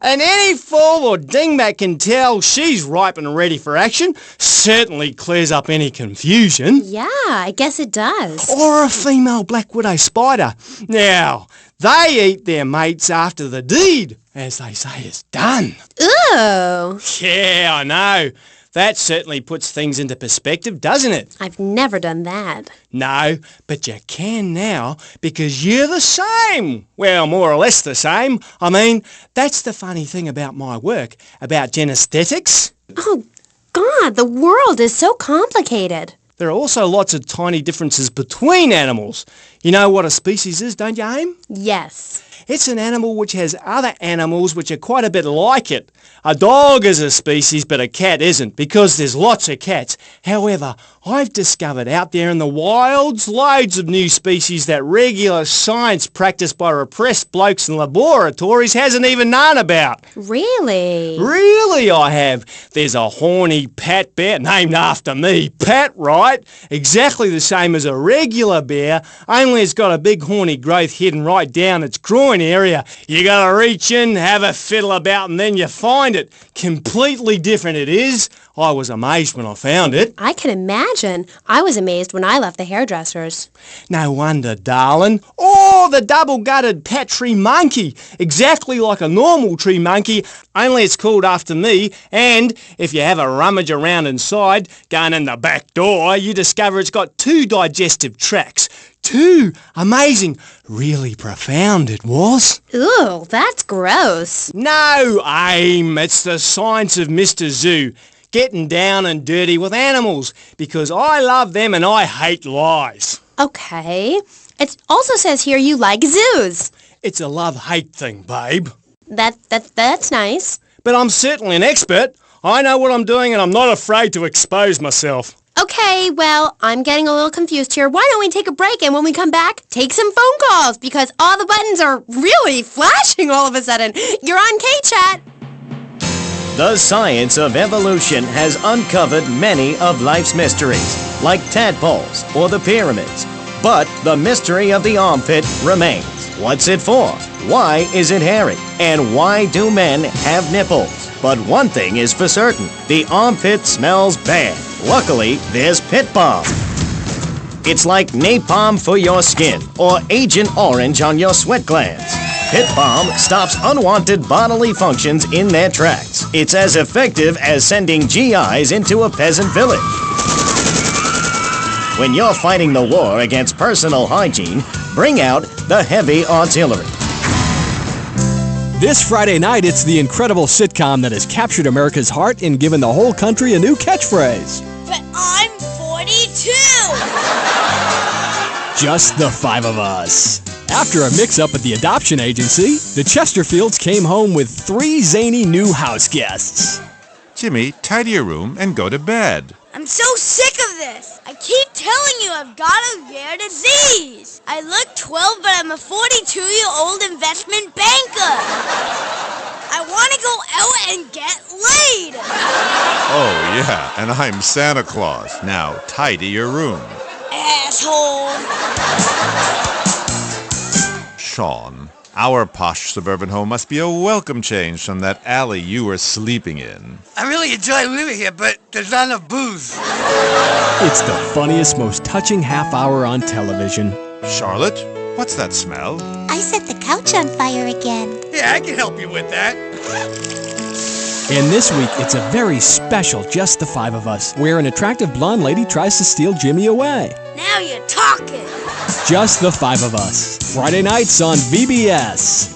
And any fool or dingbat can tell she's ripe and ready for action. Certainly clears up any confusion. Yeah, I guess it does. Or a female black widow spider. Now, they eat their mates after the deed, as they say is done. Ooh. Yeah, I know. That certainly puts things into perspective, doesn't it? I've never done that. No, but you can now because you're the same. Well, more or less the same. I mean, that's the funny thing about my work, about genesthetics. Oh, God, the world is so complicated. There are also lots of tiny differences between animals. You know what a species is, don't you, Aim? Yes. It's an animal which has other animals which are quite a bit like it. A dog is a species, but a cat isn't, because there's lots of cats. However, I've discovered out there in the wilds loads of new species that regular science practiced by repressed blokes in laboratories hasn't even known about. Really? Really, I have. There's a horny Pat bear, named after me, Pat, right? Exactly the same as a regular bear, only it's got a big horny growth hidden right down its groin area. You gotta reach in, have a fiddle about, and then you find it. Completely different it is. I was amazed when I found it. I can imagine. I was amazed when I left the hairdressers. No wonder, darling. Oh, the double-gutted pat tree monkey. Exactly like a normal tree monkey, only it's called after me. And if you have a rummage around inside, going in the back door, you discover it's got 2 digestive tracts. 2! Amazing. Really profound it was. Ooh, that's gross. No, Aim. It's the science of Mr. Zoo. Getting down and dirty with animals, because I love them and I hate lies. Okay. It also says here you like zoos. It's a love-hate thing, babe. That's nice. But I'm certainly an expert. I know what I'm doing and I'm not afraid to expose myself. Okay, well, I'm getting a little confused here. Why don't we take a break and when we come back, take some phone calls because all the buttons are really flashing all of a sudden. You're on K-Chat. The science of evolution has uncovered many of life's mysteries, like tadpoles or the pyramids. But the mystery of the armpit remains. What's it for? Why is it hairy? And why do men have nipples? But one thing is for certain, the armpit smells bad. Luckily, there's Pit Balm. It's like napalm for your skin, or Agent Orange on your sweat glands. Pit Balm stops unwanted bodily functions in their tracks. It's as effective as sending GIs into a peasant village. When you're fighting the war against personal hygiene, bring out the heavy artillery. This Friday night, it's the incredible sitcom that has captured America's heart and given the whole country a new catchphrase. But I'm 42! Just the 5 of us. After a mix-up at the adoption agency, the Chesterfields came home with 3 zany new house guests. Jimmy, tidy your room and go to bed. I'm so sick of this! I keep telling you I've got a rare disease! I look 12, but I'm a 42-year-old investment banker! I want to go out and get laid! Oh, yeah, and I'm Santa Claus. Now, tidy your room. Asshole! Sean, our posh suburban home must be a welcome change from that alley you were sleeping in. I really enjoy living here, but there's not enough booze. It's the funniest, most touching half hour on television. Charlotte, what's that smell? I set the couch on fire again. Yeah, I can help you with that. And this week, it's a very special Just the 5 of Us, where an attractive blonde lady tries to steal Jimmy away. Now you're talking! Just the 5 of Us. Friday nights on VBS.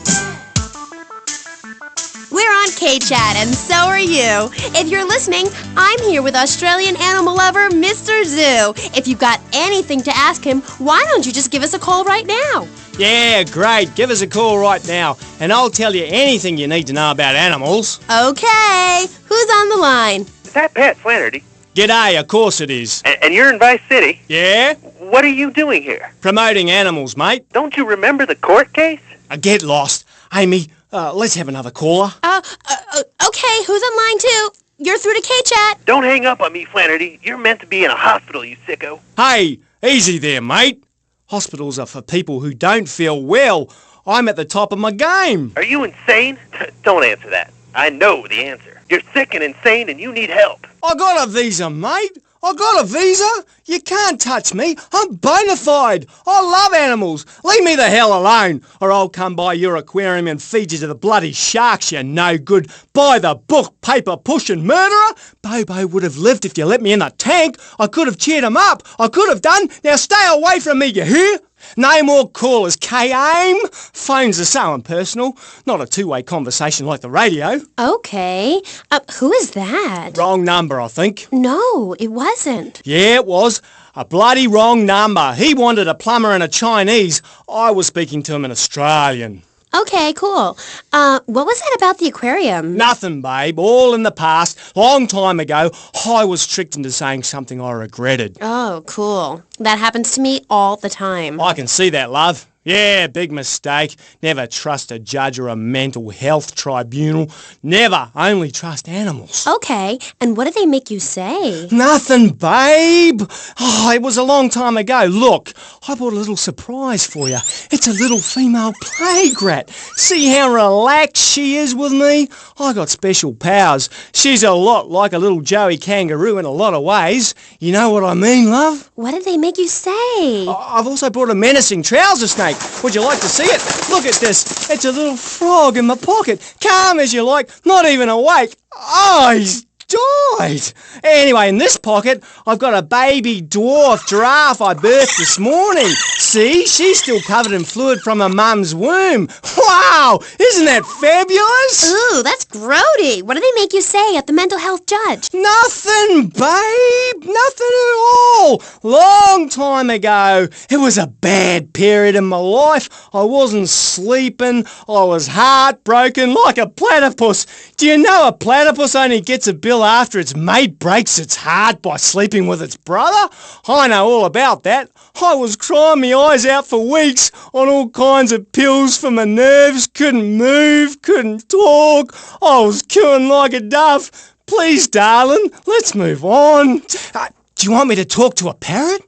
We're on K-Chat, and so are you. If you're listening, I'm here with Australian animal lover, Mr. Zoo. If you've got anything to ask him, why don't you just give us a call right now? Yeah, great. Give us a call right now, and I'll tell you anything you need to know about animals. Okay. Who's on the line? Is that Pat Flannerdy? G'day, of course it is. And you're in Vice City? Yeah? What are you doing here? Promoting animals, mate. Don't you remember the court case? I get lost. Amy, let's have another caller. Okay, who's on line 2? You're through to K-Chat. Don't hang up on me, Flannerdy. You're meant to be in a hospital, you sicko. Hey, easy there, mate. Hospitals are for people who don't feel well. I'm at the top of my game. Are you insane? Don't answer that. I know the answer. You're sick and insane and you need help. I got a visa, mate. I got a visa. You can't touch me. I'm bona fide. I love animals. Leave me the hell alone, or I'll come by your aquarium and feed you to the bloody sharks, you no good, by the book, paper pushing murderer. Bobo would have lived if you let me in the tank. I could have cheered him up. I could have done. Now stay away from me, you hear? No more callers, K-Aim. Phones are so impersonal. Not a two-way conversation like the radio. Okay. Who is that? Wrong number, I think. No, it wasn't. Yeah, it was. A bloody wrong number. He wanted a plumber and a Chinese. I was speaking to him in Australian. Okay, cool. What was that about the aquarium? Nothing, babe. All in the past. Long time ago, I was tricked into saying something I regretted. Oh, cool. That happens to me all the time. I can see that, love. Yeah, big mistake. Never trust a judge or a mental health tribunal. Never. Only trust animals. Okay, and what did they make you say? Nothing, babe. Oh, it was a long time ago. Look, I bought a little surprise for you. It's a little female plague rat. See how relaxed she is with me? I got special powers. She's a lot like a little Joey kangaroo in a lot of ways. You know what I mean, love? What did they make you say? I've also brought a menacing trouser snake. Would you like to see it? Look at this. It's a little frog in my pocket. Calm as you like, not even awake. Oh, he's died. Anyway, in this pocket, I've got a baby dwarf giraffe I birthed this morning. See, she's still covered in fluid from her mum's womb. Wow, isn't that fabulous? Ooh, that's grody. What did they make you say at the mental health judge? Nothing, babe. Nothing at all. Long time ago. It was a bad period in my life. I wasn't sleeping. I was heartbroken like a platypus. Do you know a platypus only gets a bill after its mate breaks its heart by sleeping with its brother? I know all about that. I was crying my eyes out for weeks on all kinds of pills for my nerves, couldn't move, couldn't talk. I was cooing like a dove. Please, darling, let's move on. Do you want me to talk to a parrot?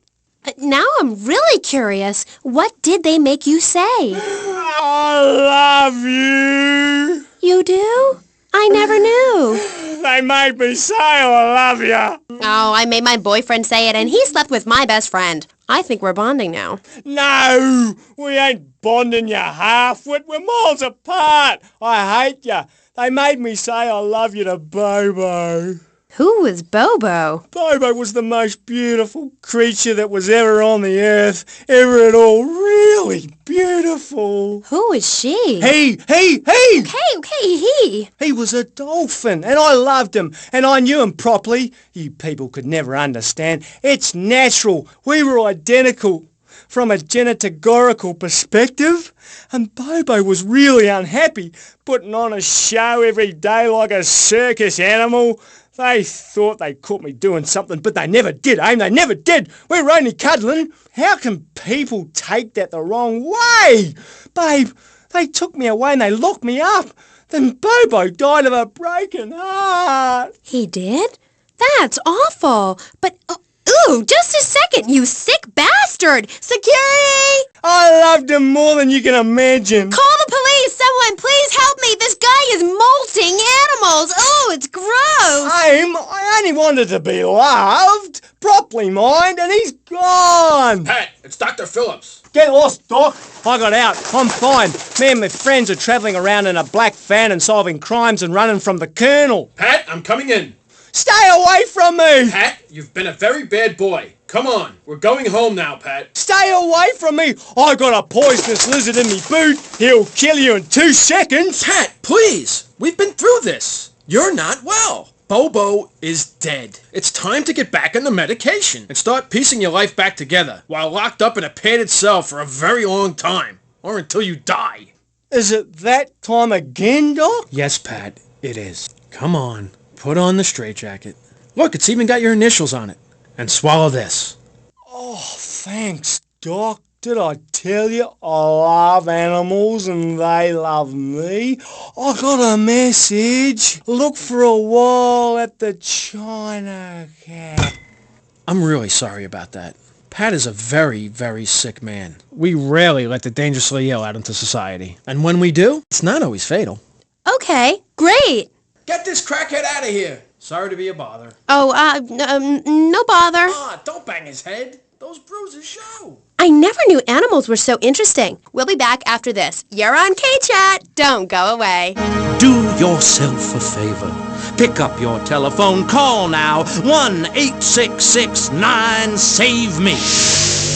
Now I'm really curious. What did they make you say? I love you. You do? I never knew. They made me say I love you. Oh, I made my boyfriend say it, and he slept with my best friend. I think we're bonding now. No, we ain't bonding, you half-wit. We're miles apart. I hate you. They made me say I love you to Bobo. Who was Bobo? Bobo was the most beautiful creature that was ever on the earth. Ever at all. Really beautiful. Who is she? He! Okay, he. He was a dolphin, and I loved him, and I knew him properly. You people could never understand. It's natural. We were identical from a genetagorical perspective. And Bobo was really unhappy, putting on a show every day like a circus animal. They thought they caught me doing something, but they never did, Aim. They never did. We were only cuddling. How can people take that the wrong way? Babe, they took me away and they locked me up. Then Bobo died of a broken heart. He did? That's awful. But, ooh, just a second, you sick bastard. Security! I loved him more than you can imagine. Call the police! Someone, please help me! This guy is molting animals! Oh, it's gross! Aim, I only wanted to be loved, properly mind, and he's gone! Pat, it's Dr. Phillips. Get lost, Doc. I got out. I'm fine. Me and my friends are travelling around in a black van and solving crimes and running from the Colonel. Pat, I'm coming in. Stay away from me! Pat, you've been a very bad boy. Come on, we're going home now, Pat. Stay away from me! I got a poisonous lizard in me boot. He'll kill you in 2 seconds. Pat, please! We've been through this. You're not well. Bobo is dead. It's time to get back on the medication and start piecing your life back together while locked up in a padded cell for a very long time. Or until you die. Is it that time again, Doc? Yes, Pat, it is. Come on. Put on the straitjacket. Look, it's even got your initials on it. And swallow this. Oh, thanks, Doc. Did I tell you I love animals and they love me? I got a message. Look for a while at the China Cat. I'm really sorry about that. Pat is a very, very sick man. We rarely let the dangerously ill out into society. And when we do, it's not always fatal. Okay, great. Get this crackhead out of here. Sorry to be a bother. Oh, no bother. Ah, don't bang his head. Those bruises show. I never knew animals were so interesting. We'll be back after this. You're on K-Chat. Don't go away. Do yourself a favor. Pick up your telephone. Call now. 1-866-9-SAVE-ME.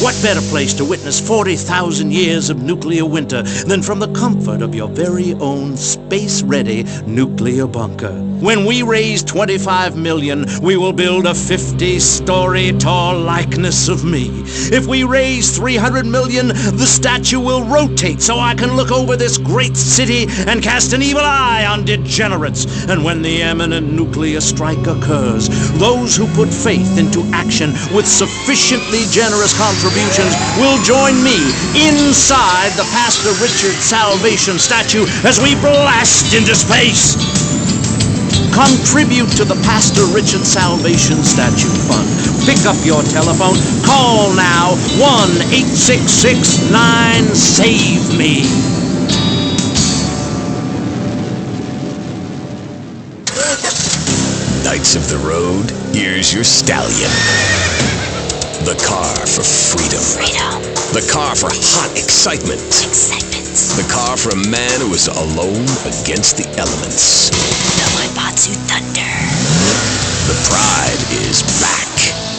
What better place to witness 40,000 years of nuclear winter than from the comfort of your very own space-ready nuclear bunker? When we raise 25 million, we will build a 50-story tall likeness of me. If we raise 300 million, the statue will rotate so I can look over this great city and cast an evil eye on degenerates. And when the imminent nuclear strike occurs, those who put faith into action with sufficiently generous contributions will join me inside the Pastor Richard Salvation statue as we blast into space. Contribute to the Pastor Richard Salvation Statue Fund. Pick up your telephone. Call now. 1-866-9-SAVE-ME. Knights of the road, here's your stallion. The car for freedom. The car for hot excitement. The car for a man who is alone against the elements. The Maibatsu Thunder. The pride is back.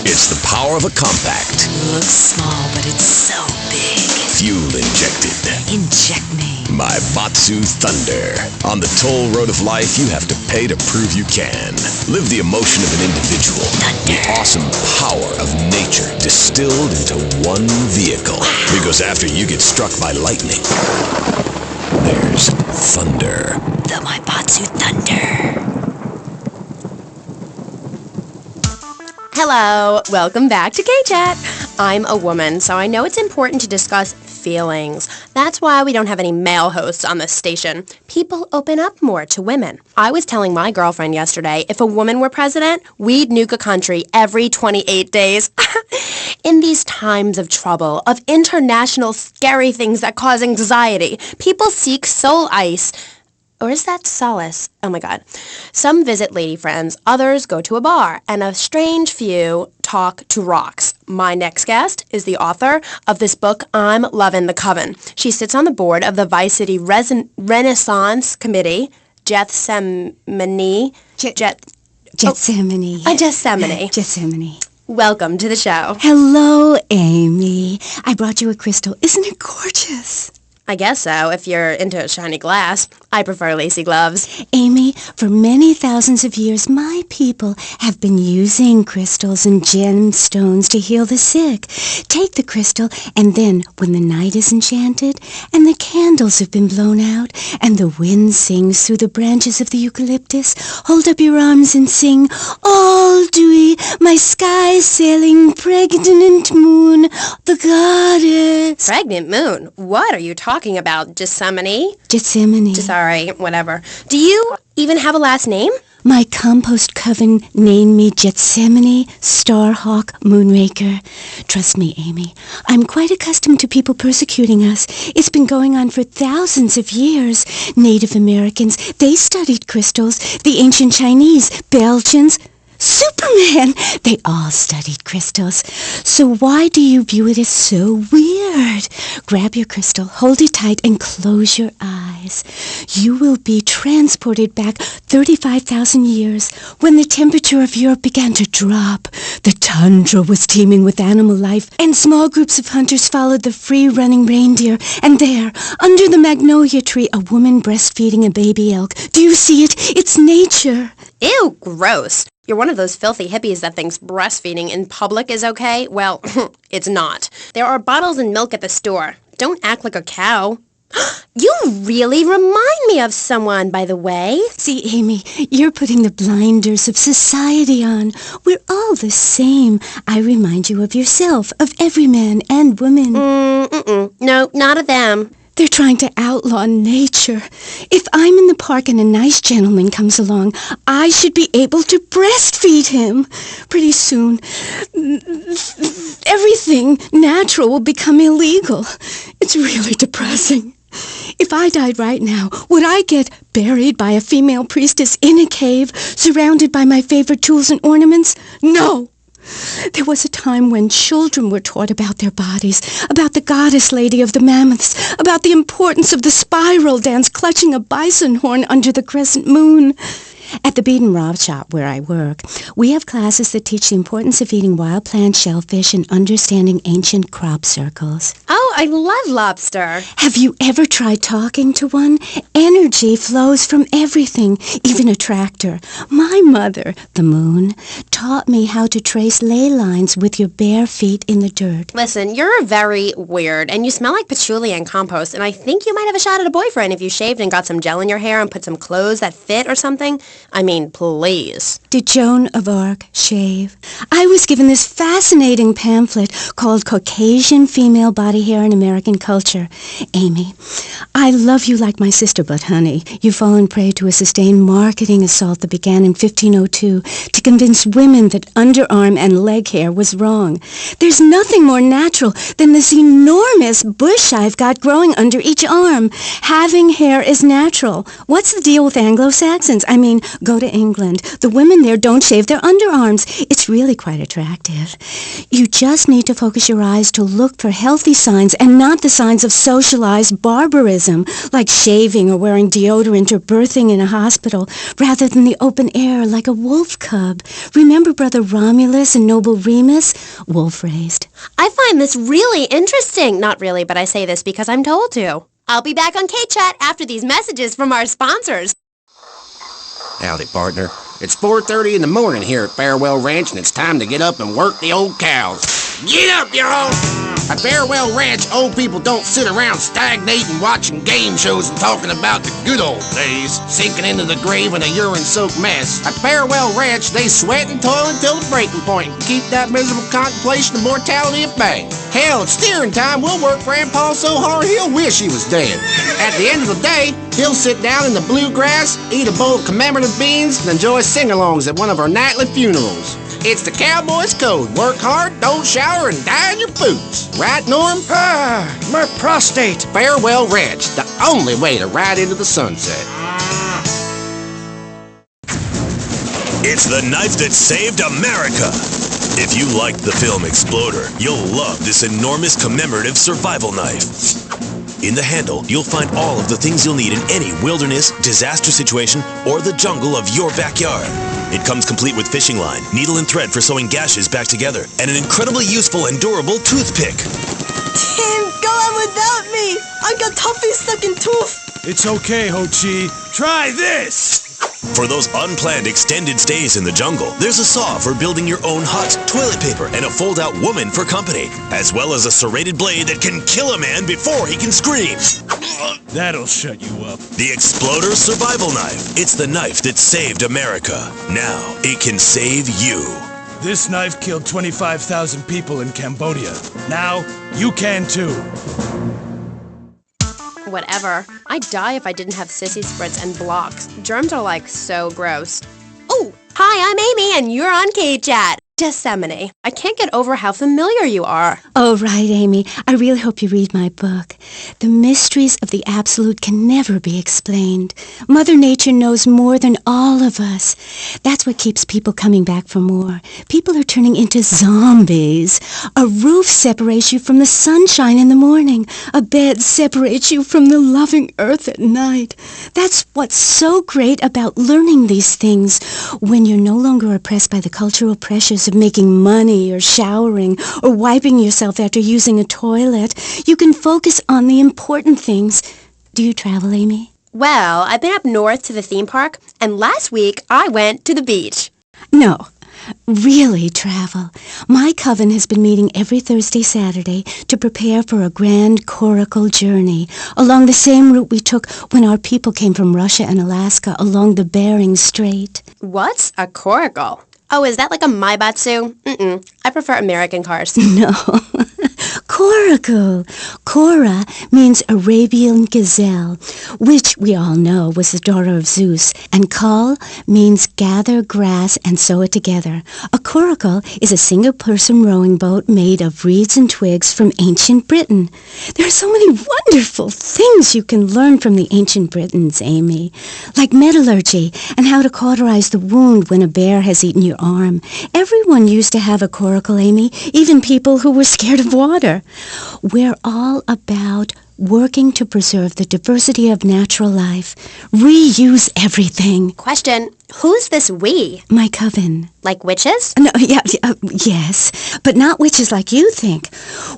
It's the power of a compact. Looks small, but it's so big. Fuel injected. Inject me. Maibatsu Thunder. On the toll road of life, you have to pay to prove you can. Live the emotion of an individual. Thunder. The awesome power of nature distilled into one vehicle. Wow. Because after you get struck by lightning, there's thunder. The Maibatsu Thunder. Hello, welcome back to K-Chat. I'm a woman, so I know it's important to discuss feelings. That's why we don't have any male hosts on this station. People open up more to women. I was telling my girlfriend yesterday, if a woman were president, we'd nuke a country every 28 days. In these times of trouble, of international scary things that cause anxiety, people seek soul ice. Or is that solace? Oh my God. Some visit lady friends, others go to a bar, and a strange few talk to rocks. My next guest is the author of this book, I'm Lovin' the Coven. She sits on the board of the Vice City Renaissance Committee, Gethsemanee. Gethsemanee. Gethsemanee. Gethsemanee. Welcome to the show. Hello, Amy. I brought you a crystal. Isn't it gorgeous? I guess so, if you're into shiny glass. I prefer lacy gloves. Amy, for many thousands of years, my people have been using crystals and gemstones to heal the sick. Take the crystal, and then, when the night is enchanted, and the candles have been blown out, and the wind sings through the branches of the eucalyptus, hold up your arms and sing, all dewy, my sky-sailing pregnant moon, the goddess. Pregnant moon? What are you talking about, Gethsemanee? Gethsemanee. Sorry, whatever. Do you even have a last name? My compost coven named me Gethsemanee, Starhawk, Moonmaker. Trust me, Amy, I'm quite accustomed to people persecuting us. It's been going on for thousands of years. Native Americans, they studied crystals. The ancient Chinese, Belgians, Superman, they all studied crystals. So why do you view it as so weird? Grab your crystal, hold it tight, and close your eyes. You will be transported back 35,000 years when the temperature of Europe began to drop. The tundra was teeming with animal life, and small groups of hunters followed the free-running reindeer. And there, under the magnolia tree, a woman breastfeeding a baby elk. Do you see it? It's nature. Ew, gross. You're one of those filthy hippies that thinks breastfeeding in public is okay? Well, it's not. There are bottles and milk at the store. Don't act like a cow. You really remind me of someone, by the way. See, Amy, you're putting the blinders of society on. We're all the same. I remind you of yourself, of every man and woman. No, not of them. They're trying to outlaw nature. If I'm in the park and a nice gentleman comes along, I should be able to breastfeed him. Pretty soon, everything natural will become illegal. It's really depressing. If I died right now, would I get buried by a female priestess in a cave, surrounded by my favorite tools and ornaments? No! There was a time when children were taught about their bodies, about the goddess lady of the mammoths, about the importance of the spiral dance clutching a bison horn under the crescent moon. At the Beeden Rob shop where I work, we have classes that teach the importance of eating wild plants, shellfish, and understanding ancient crop circles. Oh, I love lobster. Have you ever tried talking to one? Energy flows from everything, even a tractor. My mother, the moon, taught me how to trace ley lines with your bare feet in the dirt. Listen, you're very weird, and you smell like patchouli and compost, and I think you might have a shot at a boyfriend if you shaved and got some gel in your hair and put some clothes that fit or something. I mean, please. Did Joan of Arc shave? I was given this fascinating pamphlet called Caucasian Female Body Hair in American Culture. Amy, I love you like my sister, but honey, you've fallen prey to a sustained marketing assault that began in 1502 to convince women that underarm and leg hair was wrong. There's nothing more natural than this enormous bush I've got growing under each arm. Having hair is natural. What's the deal with Anglo-Saxons? I mean, go to England. The women there don't shave their underarms. It's really quite attractive. You just need to focus your eyes to look for healthy signs and not the signs of socialized barbarism, like shaving or wearing deodorant or birthing in a hospital, rather than the open air like a wolf cub. Remember Brother Romulus and Noble Remus? Wolf-raised. I find this really interesting. Not really, but I say this because I'm told to. I'll be back on K-Chat after these messages from our sponsors. Howdy, partner. It's 4:30 in the morning here at Farewell Ranch, and it's time to get up and work the old cows. Get up, y'all! At Farewell Ranch, old people don't sit around stagnating, watching game shows and talking about the good old days, sinking into the grave in a urine-soaked mess. At Farewell Ranch, they sweat and toil until the breaking point and keep that miserable contemplation of mortality at bay. Hell, at steering time, we'll work Grandpa so hard he'll wish he was dead. At the end of the day, he'll sit down in the bluegrass, eat a bowl of commemorative beans, and enjoy sing-alongs at one of our nightly funerals. It's the cowboy's code. Work hard, don't shower, and die in your boots. Right, Norm? My prostate. Farewell Ranch, the only way to ride into the sunset. It's the knife that saved America. If you liked the film Exploder, you'll love this enormous commemorative survival knife. In the handle, you'll find all of the things you'll need in any wilderness, disaster situation, or the jungle of your backyard. It comes complete with fishing line, needle and thread for sewing gashes back together, and an incredibly useful and durable toothpick. Tim, go on without me. I got toffee stuck in tooth. It's okay, Ho-Chi. Try this! For those unplanned extended stays in the jungle, there's a saw for building your own hut, toilet paper, and a fold-out woman for company, as well as a serrated blade that can kill a man before he can scream. That'll shut you up. The Exploder Survival Knife. It's the knife that saved America. Now, it can save you. This knife killed 25,000 people in Cambodia. Now, you can too. Whatever. I'd die if I didn't have Sissy, Spritz, and blocks. Germs are like so gross. Oh, hi, I'm Amy, and you're on K-Chat. Gethsemanee. I can't get over how familiar you are. Oh, right, Amy. I really hope you read my book. The mysteries of the absolute can never be explained. Mother Nature knows more than all of us. That's what keeps people coming back for more. People are turning into zombies. A roof separates you from the sunshine in the morning. A bed separates you from the loving earth at night. That's what's so great about learning these things. When you're no longer oppressed by the cultural pressures of making money or showering or wiping yourself after using a toilet, you can focus on the important things. Do you travel, Amy? Well, I've been up north to the theme park, and last week I went to the beach. No, really travel. My coven has been meeting every Thursday, Saturday to prepare for a grand coracle journey along the same route we took when our people came from Russia and Alaska along the Bering Strait. What's a coracle? Oh, is that like a Maibatsu? I prefer American cars. No. Coracle. Cora means Arabian gazelle, which we all know was the daughter of Zeus, and Kal means gather grass and sew it together. A coracle is a single-person rowing boat made of reeds and twigs from ancient Britain. There are so many wonderful things you can learn from the ancient Britons, Amy, like metallurgy and how to cauterize the wound when a bear has eaten your arm. Everyone used to have a coracle, Amy, even people who were scared of water. We're all about working to preserve the diversity of natural life. Reuse everything. Question, Who's this we? My coven. Like witches? No, yes, but not witches like you think.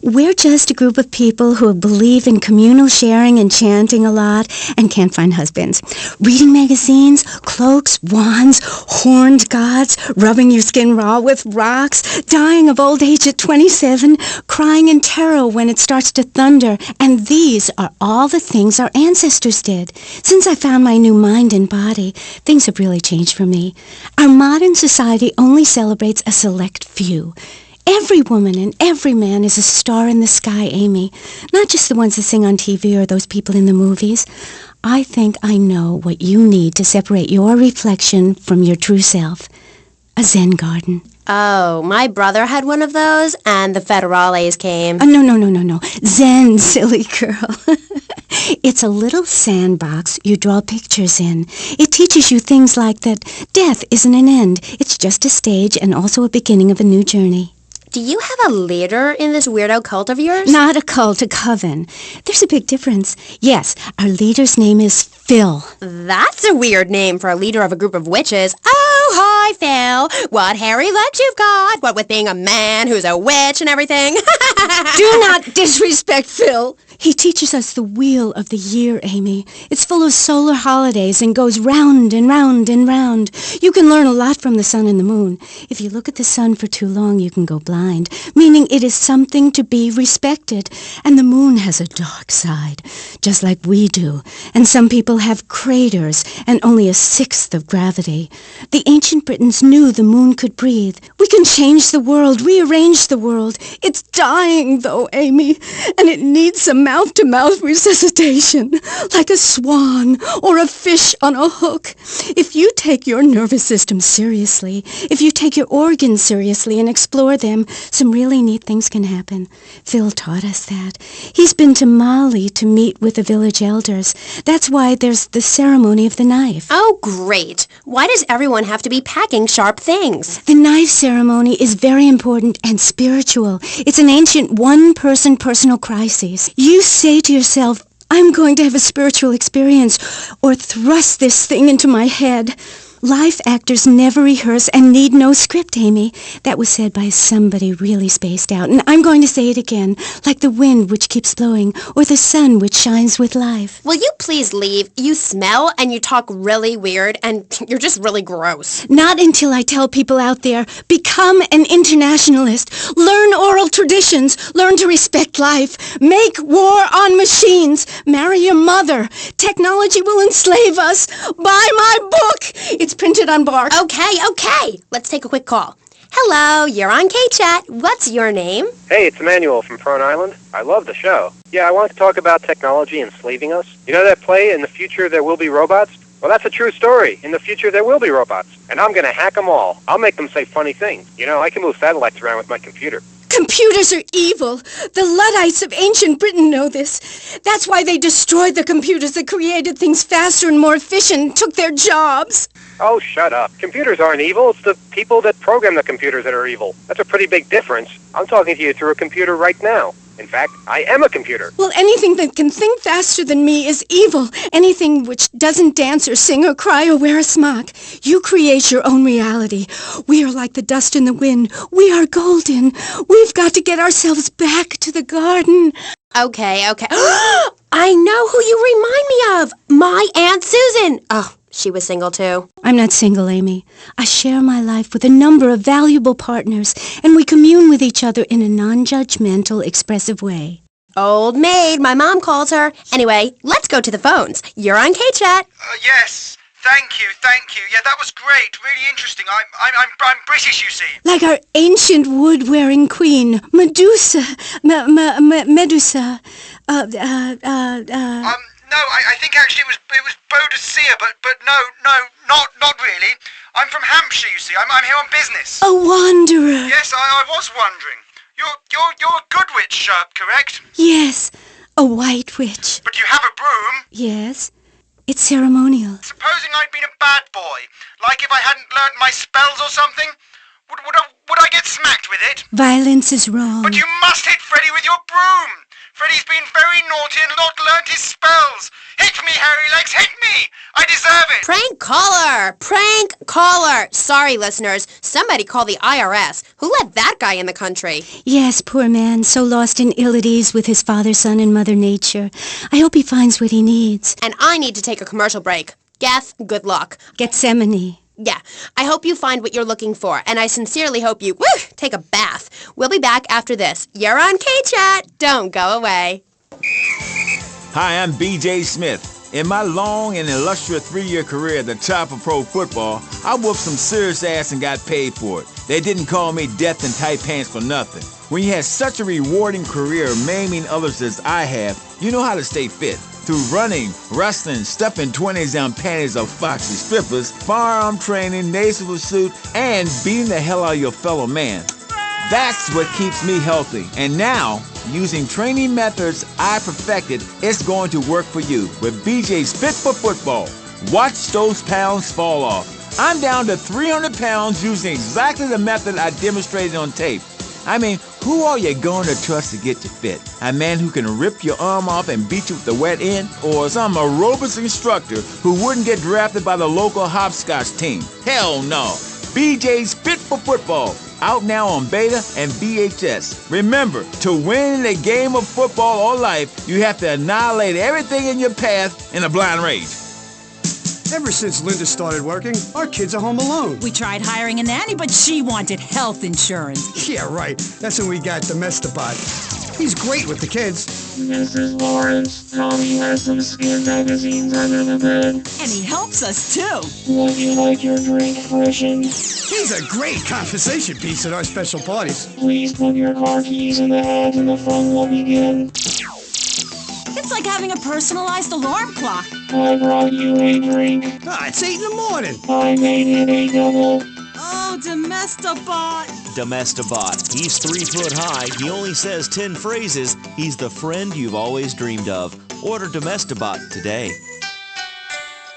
We're just a group of people who believe in communal sharing and chanting a lot and can't find husbands. Reading magazines, cloaks, wands, horned gods, rubbing your skin raw with rocks, dying of old age at 27, crying in terror when it starts to thunder. And these are all the things our ancestors did. Since I found my new mind and body, things have really changed for me. Our modern society only celebrates a select few. Every woman and every man is a star in the sky, Amy. Not just the ones that sing on TV or those people in the movies. I think I know what you need to separate your reflection from your true self. A Zen garden. Oh, my brother had one of those, and the federales came. No. Zen, silly girl. It's a little sandbox you draw pictures in. It teaches you things like that death isn't an end. It's just a stage and also a beginning of a new journey. Do you have a leader in this weirdo cult of yours? Not a cult, a coven. There's a big difference. Yes, our leader's name is Phil. That's a weird name for a leader of a group of witches. Oh, hi, Phil. What hairy legs you've got. What with being a man who's a witch and everything. Do not disrespect Phil. He teaches us the wheel of the year, Amy. It's full of solar holidays and goes round and round and round. You can learn a lot from the sun and the moon. If you look at the sun for too long, you can go blind, meaning it is something to be respected. And the moon has a dark side, just like we do. And some people have craters and only a sixth of gravity. The ancient Britons knew the moon could breathe. We can change the world, rearrange the world. It's dying, though, Amy, and it needs some mouth-to-mouth resuscitation, like a swan or a fish on a hook. If you take your nervous system seriously, if you take your organs seriously and explore them, some really neat things can happen. Phil taught us that. He's been to Mali to meet with the village elders. That's why there's the ceremony of the knife. Oh, great. Why does everyone have to be packing sharp things? The knife ceremony is very important and spiritual. It's an ancient one-person personal crisis. You say to yourself, I'm going to have a spiritual experience, or thrust this thing into my head. Life actors never rehearse and need no script, Amy. That was said by somebody really spaced out, and I'm going to say it again, like the wind which keeps blowing, or the sun which shines with life. Will you please leave? You smell and you talk really weird, and you're just really gross. Not until I tell people out there, become an internationalist. Learn oral traditions. Learn to respect life. Make war on machines. Marry your mother. Technology will enslave us. Buy my book. It's printed on bark. Okay. Let's take a quick call. Hello, you're on K-Chat. What's your name? Hey, it's Emmanuel from Prone Island. I love the show. Yeah, I want to talk about technology enslaving us. You know that play, In the Future There Will Be Robots? Well, that's a true story. In the future, there will be robots. And I'm going to hack them all. I'll make them say funny things. You know, I can move satellites around with my computer. Computers are evil. The Luddites of ancient Britain know this. That's why they destroyed the computers that created things faster and more efficient and took their jobs. Oh, shut up. Computers aren't evil. It's the people that program the computers that are evil. That's a pretty big difference. I'm talking to you through a computer right now. In fact, I am a computer. Well, anything that can think faster than me is evil. Anything which doesn't dance or sing or cry or wear a smock. You create your own reality. We are like the dust in the wind. We are golden. We've got to get ourselves back to the garden. Okay. I know who you remind me of. My Aunt Susan. Oh, she was single too. I'm not single, Amy. I share my life with a number of valuable partners, and we commune with each other in a non-judgmental, expressive way. Old maid, my mom calls her. Anyway, let's go to the phones. You're on K-Chat. Yes. Thank you. Yeah, that was great. Really interesting. I'm British, you see. Like our ancient wood-wearing queen, Medusa. Medusa. No, I think actually it was Boadicea, but no, not really. I'm from Hampshire, you see. I'm here on business. A wanderer. Yes, I was wondering. You're a good witch, correct? Yes, a white witch. But you have a broom? Yes, it's ceremonial. Supposing I'd been a bad boy, like if I hadn't learnt my spells or something, would I get smacked with it? Violence is wrong. But you must hit Freddy with your broom. Freddy's been very naughty and not learnt his spells. Hit me, Hairy Legs, hit me! I deserve it! Prank caller! Prank caller! Sorry, listeners. Somebody call the IRS. Who let that guy in the country? Yes, poor man, so lost and ill at ease with his father, son, and Mother Nature. I hope he finds what he needs. And I need to take a commercial break. Geth, good luck. Gethsemanee. Yeah, I hope you find what you're looking for, and I sincerely hope you, take a bath. We'll be back after this. You're on K-Chat. Don't go away. Hi, I'm B.J. Smith. In my long and illustrious 3-year career at the top of pro football, I whooped some serious ass and got paid for it. They didn't call me Death in Tight Pants for nothing. When you have such a rewarding career maiming others as I have, you know how to stay fit. Through running, wrestling, stuffing 20s down panties of foxy strippers, firearm training, nasal pursuit, and beating the hell out of your fellow man. That's what keeps me healthy. And now, using training methods I perfected, it's going to work for you with BJ's Fit for Football. Watch those pounds fall off. I'm down to 300 pounds using exactly the method I demonstrated on tape. I mean, who are you going to trust to get you fit? A man who can rip your arm off and beat you with the wet end? Or some aerobics instructor who wouldn't get drafted by the local hopscotch team? Hell no. BJ's Fit for Football. Out now on beta and VHS. Remember, to win in a game of football or life, you have to annihilate everything in your path in a blind rage. Ever since Linda started working, our kids are home alone. We tried hiring a nanny, but she wanted health insurance. Yeah, right. That's when we got Domestobot. He's great with the kids. Mrs. Lawrence, Tommy has some skin magazines under the bed. And he helps us, too. Would you like your drink freshened? He's a great conversation piece at our special parties. Please put your car keys in the hat and the fun will begin. It's like having a personalized alarm clock. I brought you a drink. It's 8 in the morning. I made it a double. Oh, Domestobot. Domestobot. He's 3 foot high. He only says 10 phrases. He's the friend you've always dreamed of. Order Domestobot today.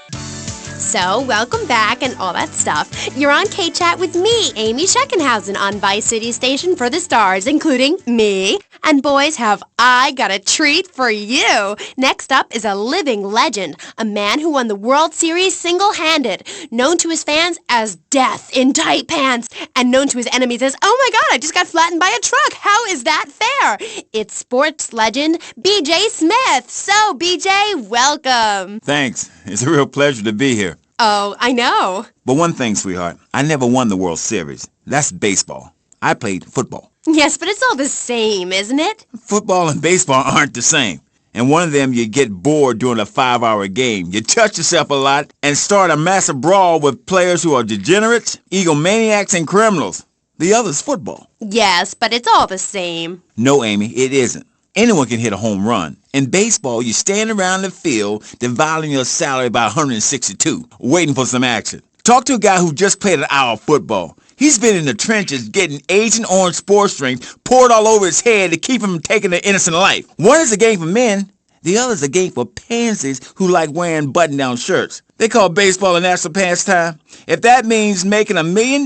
So, welcome back and all that stuff. You're on K-Chat with me, Amy Sheckenhausen, on Vice City Station for the stars, including me. And boys, have I got a treat for you. Next up is a living legend, a man who won the World Series single-handed, known to his fans as Death in Tight Pants, and known to his enemies as, oh my god, I just got flattened by a truck. How is that fair? It's sports legend B.J. Smith. So, B.J., welcome. Thanks. It's a real pleasure to be here. Oh, I know. But one thing, sweetheart, I never won the World Series. That's baseball. I played football. Yes, but it's all the same, isn't it? Football and baseball aren't the same. And one of them, you get bored during a 5-hour game. You touch yourself a lot and start a massive brawl with players who are degenerates, egomaniacs, and criminals. The other's football. Yes, but it's all the same. No, Amy, it isn't. Anyone can hit a home run. In baseball, you stand around the field, dividing your salary by 162, waiting for some action. Talk to a guy who just played an hour of football. He's been in the trenches getting Agent Orange sports drinks poured all over his head to keep him from taking an innocent life. One is a game for men. The other is a game for pansies who like wearing button-down shirts. They call baseball a national pastime. If that means making $1 million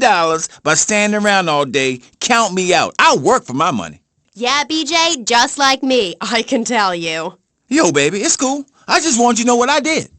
by standing around all day, count me out. I'll work for my money. Yeah, BJ, just like me, I can tell you. Yo, baby, it's cool. I just want you to know what I did.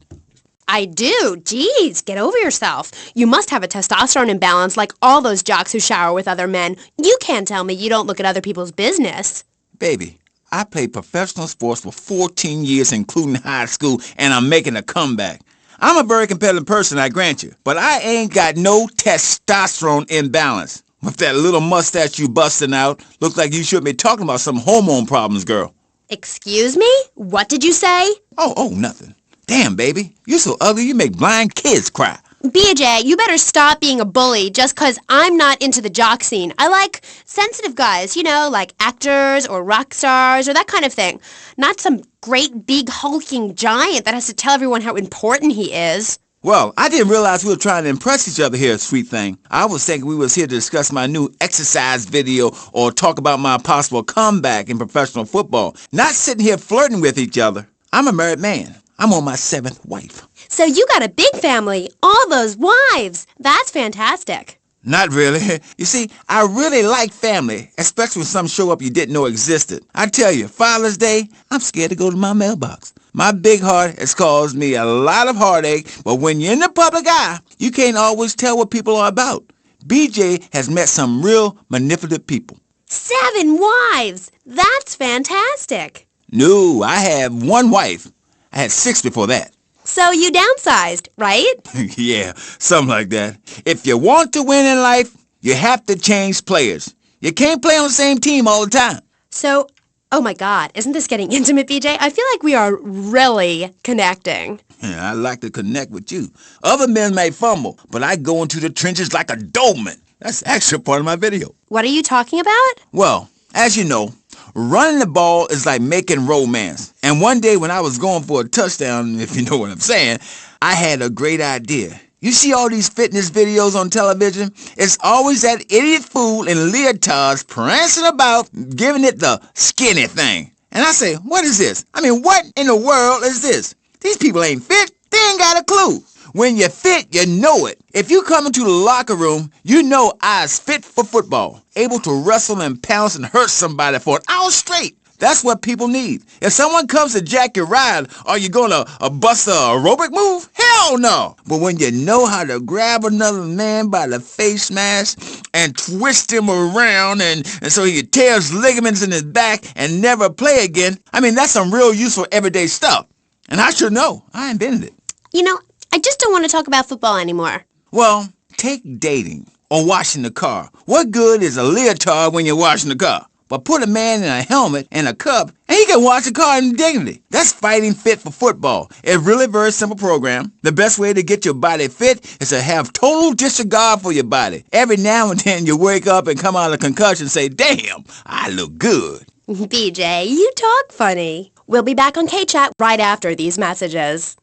I do. Jeez, get over yourself. You must have a testosterone imbalance like all those jocks who shower with other men. You can't tell me you don't look at other people's business. Baby, I played professional sports for 14 years, including high school, and I'm making a comeback. I'm a very competitive person, I grant you, but I ain't got no testosterone imbalance. With that little mustache you busting out, looks like you should be talking about some hormone problems, girl. Excuse me? What did you say? Oh, nothing. Damn, baby, you're so ugly you make blind kids cry. BJ, you better stop being a bully just 'cause I'm not into the jock scene. I like sensitive guys, you know, like actors or rock stars or that kind of thing. Not some great big hulking giant that has to tell everyone how important he is. Well, I didn't realize we were trying to impress each other here, sweet thing. I was thinking we was here to discuss my new exercise video or talk about my possible comeback in professional football. Not sitting here flirting with each other. I'm a married man. I'm on my 7th wife. So you got a big family. All those wives. That's fantastic. Not really. You see, I really like family, especially when some show up you didn't know existed. I tell you, Father's Day, I'm scared to go to my mailbox. My big heart has caused me a lot of heartache, but when you're in the public eye, you can't always tell what people are about. BJ has met some real manipulative people. 7 wives! That's fantastic. No, I have 1 wife. I had 6 before that. So you downsized, right? Yeah, something like that. If you want to win in life, you have to change players. You can't play on the same team all the time. So, oh my God, isn't this getting intimate, BJ? I feel like we are really connecting. Yeah, I like to connect with you. Other men may fumble, but I go into the trenches like a Doberman. That's actually part of my video. What are you talking about? Well, as you know, running the ball is like making romance. And one day when I was going for a touchdown, if you know what I'm saying, I had a great idea. You see all these fitness videos on television? It's always that idiot fool in leotards prancing about, giving it the skinny thing. And I say, what is this? I mean, what in the world is this? These people ain't fit. They ain't got a clue. When you're fit, you know it. If you come into the locker room, you know I's fit for football. Able to wrestle and pounce and hurt somebody for an hour straight. That's what people need. If someone comes to jack your ride, are you gonna bust a aerobic move? Hell no! But when you know how to grab another man by the face mask and twist him around and so he tears ligaments in his back and never play again, I mean, that's some real useful everyday stuff. And I should know. I invented it. You know, I just don't want to talk about football anymore. Well, take dating or washing the car. What good is a leotard when you're washing the car? But put a man in a helmet and a cup, and he can wash the car in dignity. That's fighting fit for football. It's really a very simple program. The best way to get your body fit is to have total disregard for your body. Every now and then you wake up and come out of concussion and say, damn, I look good. BJ, you talk funny. We'll be back on K-Chat right after these messages.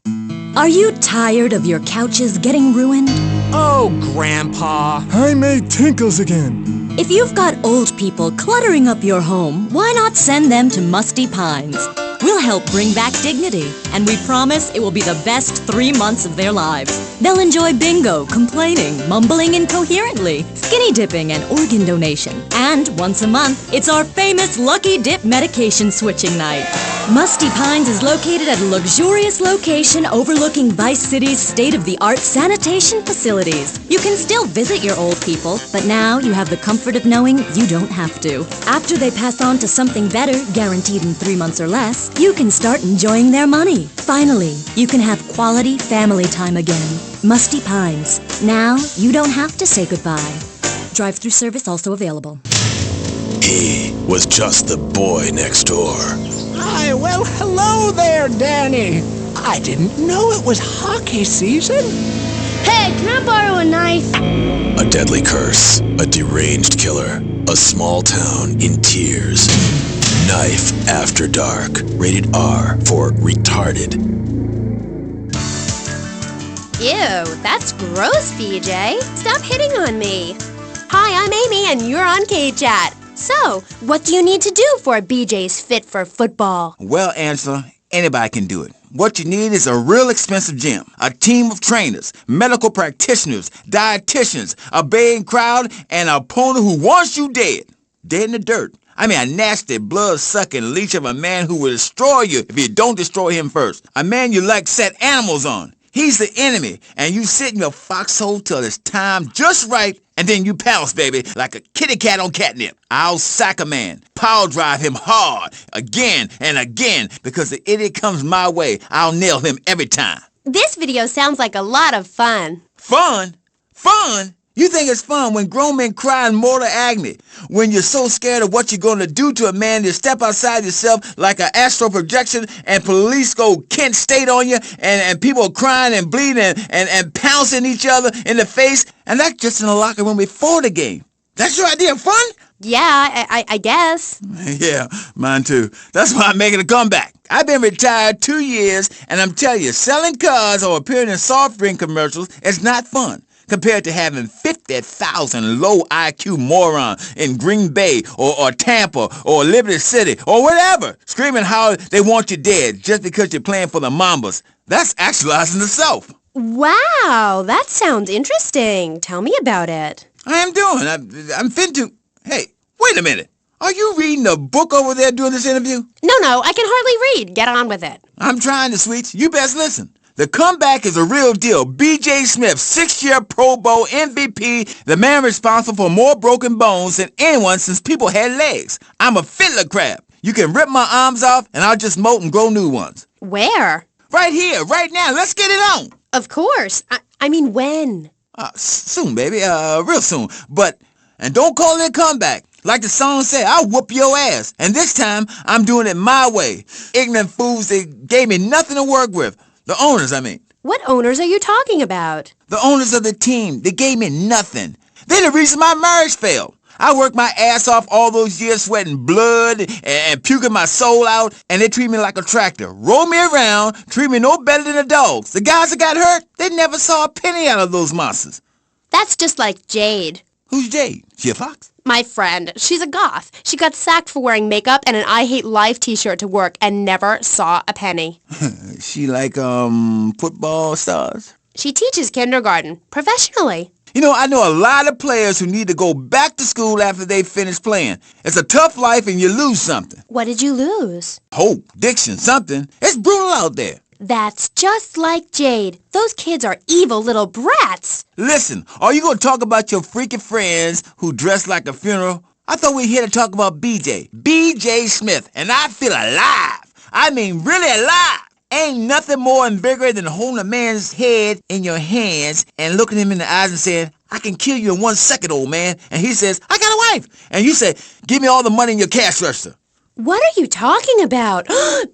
Are you tired of your couches getting ruined? Oh, Grandpa. I made tinkles again. If you've got old people cluttering up your home, why not send them to Musty Pines? We'll help bring back dignity, and we promise it will be the best 3 months of their lives. They'll enjoy bingo, complaining, mumbling incoherently, skinny dipping, and organ donation. And once a month, it's our famous Lucky Dip medication switching night. Musty Pines is located at a luxurious location overlooking Vice City's state-of-the-art sanitation facilities. You can still visit your old people, but now you have the comfort of knowing you don't have to. After they pass on to something better, guaranteed in 3 months or less, you can start enjoying their money. Finally, you can have quality family time again. Musty Pines. Now, you don't have to say goodbye. Drive-through service also available. He was just the boy next door. Hi, well, hello there, Danny. I didn't know it was hockey season. Hey, can I borrow a knife? A deadly curse, a deranged killer, a small town in tears. Knife After Dark, rated R for retarded. Ew, that's gross, BJ. Stop hitting on me. Hi, I'm Amy, and you're on K-Chat. So, what do you need to do for BJ's fit for football? Well, Angela, anybody can do it. What you need is a real expensive gym, a team of trainers, medical practitioners, dietitians, a baying crowd, and an opponent who wants you dead. Dead in the dirt. I mean, a nasty, blood-sucking leech of a man who will destroy you if you don't destroy him first. A man you like set animals on. He's the enemy, and you sit in your foxhole till it's time just right, and then you pounce, baby, like a kitty cat on catnip. I'll sack a man, power drive him hard, again and again, because the idiot comes my way. I'll nail him every time. This video sounds like a lot of fun. Fun? Fun? You think it's fun when grown men cry in mortal agony, when you're so scared of what you're going to do to a man you step outside yourself like an astral projection and police go Kent State on you and people are crying and bleeding and pouncing each other in the face, and that's just in the locker room before the game. That's your idea of fun? Yeah, I guess. Yeah, mine too. That's why I'm making a comeback. I've been retired 2 years, and I'm telling you, selling cars or appearing in soft drink commercials is not fun compared to having 50,000 low IQ morons in Green Bay or Tampa or Liberty City or whatever screaming how they want you dead just because you're playing for the Mambas. That's actualizing the self. Wow, that sounds interesting. Tell me about it. I am doing. I'm fin to... Hey, wait a minute. Are you reading a book over there during this interview? No, I can hardly read. Get on with it. I'm trying to, sweets. You best listen. The comeback is a real deal. B.J. Smith, 6-year Pro Bowl MVP, the man responsible for more broken bones than anyone since people had legs. I'm a fiddler crab. You can rip my arms off, and I'll just molt and grow new ones. Where? Right here, right now. Let's get it on. Of course. I mean, when? Soon, baby. Real soon. And don't call it a comeback. Like the song said, I'll whoop your ass. And this time, I'm doing it my way. Ignorant fools, they gave me nothing to work with. The owners, I mean. What owners are you talking about? The owners of the team. They gave me nothing. They're the reason my marriage failed. I worked my ass off all those years sweating blood and puking my soul out, and they treat me like a tractor. Roll me around, treat me no better than the dogs. The guys that got hurt, they never saw a penny out of those monsters. That's just like Jade. Who's Jade? She a fox? My friend. She's a goth. She got sacked for wearing makeup and an I Hate Life t-shirt to work and never saw a penny. She like, football stars? She teaches kindergarten, professionally. You know, I know a lot of players who need to go back to school after they finish playing. It's a tough life and you lose something. What did you lose? Hope, diction, something. It's brutal out there. That's just like Jade. Those kids are evil little brats. Listen, are you going to talk about your freaking friends who dress like a funeral? I thought we were here to talk about B.J. B.J. Smith, and I feel alive. I mean really alive. Ain't nothing more invigorating than holding a man's head in your hands and looking him in the eyes and saying, I can kill you in 1 second, old man. And he says, I got a wife. And you say, give me all the money in your cash register. What are you talking about?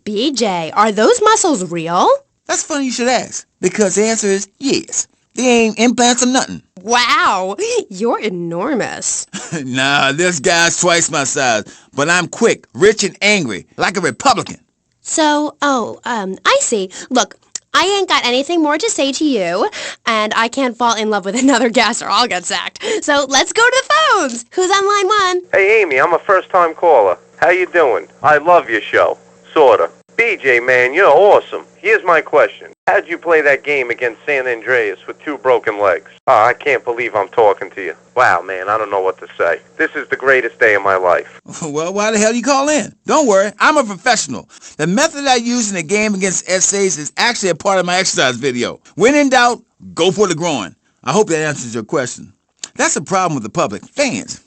BJ, are those muscles real? That's funny you should ask, because the answer is yes. They ain't implants or nothing. Wow, you're enormous. Nah, this guy's twice my size, but I'm quick, rich, and angry, like a Republican. So, I see. Look, I ain't got anything more to say to you, and I can't fall in love with another guest or I'll get sacked. So let's go to the phones. Who's on line 1? Hey, Amy, I'm a first-time caller. How you doing? I love your show. Sorta. BJ, man, you're awesome. Here's my question. How'd you play that game against San Andreas with 2 broken legs? Oh, I can't believe I'm talking to you. Wow, man, I don't know what to say. This is the greatest day of my life. Well, why the hell you call in? Don't worry, I'm a professional. The method I use in the game against essays is actually a part of my exercise video. When in doubt, go for the groin. I hope that answers your question. That's the problem with the public. Fans.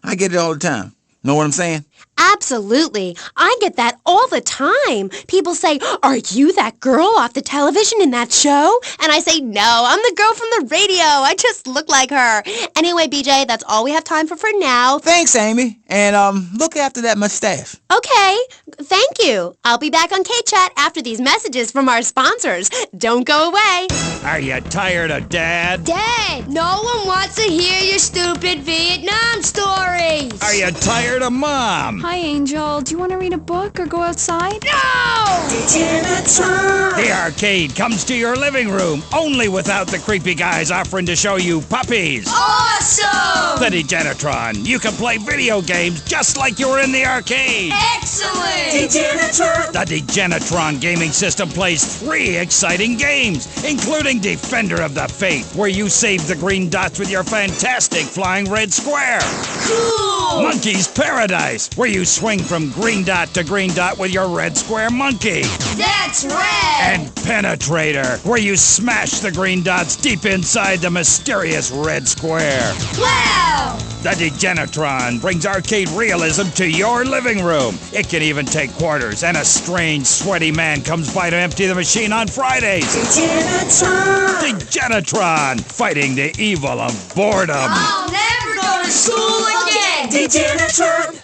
I get it all the time. Know what I'm saying? Absolutely. I get that all the time. People say, are you that girl off the television in that show? And I say, no, I'm the girl from the radio. I just look like her. Anyway, BJ, that's all we have time for now. Thanks, Amy. And, look after that mustache. Okay. Thank you. I'll be back on K-Chat after these messages from our sponsors. Don't go away. Are you tired of Dad? Dad, no one wants to hear your stupid Vietnam stories. Are you tired of Mom? Hi, Angel. Do you want to read a book or go outside? No! Degenatron! The arcade comes to your living room, only without the creepy guys offering to show you puppies. Awesome! The Degenatron. You can play video games just like you were in the arcade. Excellent! Degenatron! The Degenatron gaming system plays 3 exciting games, including Defender of the Faith, where you save the green dots with your fantastic flying red square. Cool! Monkey's Paradise, where you swing from green dot to green dot with your red square monkey. That's right! And Penetrator, where you smash the green dots deep inside the mysterious red square. Wow! The Degenatron brings arcade realism to your living room. It can even take quarters, and a strange, sweaty man comes by to empty the machine on Fridays. Degenatron! Degenatron, fighting the evil of boredom. I'll never go to school again! Degenatron!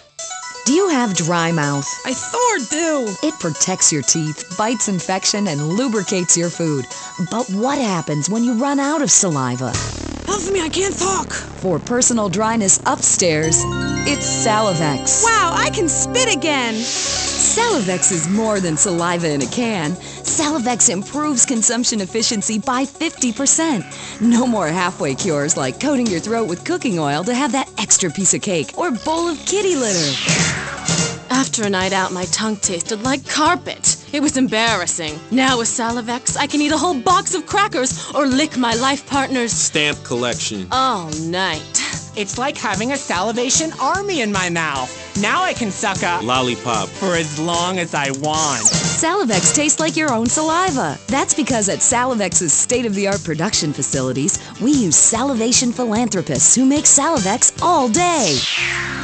Do you have dry mouth? I Thor do. It protects your teeth, fights infection, and lubricates your food. But what happens when you run out of saliva? Help me, I can't talk. For personal dryness upstairs, it's Salivex. Wow, I can spit again. Salivex is more than saliva in a can. Salivex improves consumption efficiency by 50%. No more halfway cures like coating your throat with cooking oil to have that extra piece of cake or bowl of kitty litter. After a night out, my tongue tasted like carpet. It was embarrassing. Now with Salivex, I can eat a whole box of crackers or lick my life partner's stamp collection all night. It's like having a salivation army in my mouth. Now I can suck a lollipop for as long as I want. Salivex tastes like your own saliva. That's because at Salivex's state-of-the-art production facilities, we use salivation philanthropists who make Salivex all day.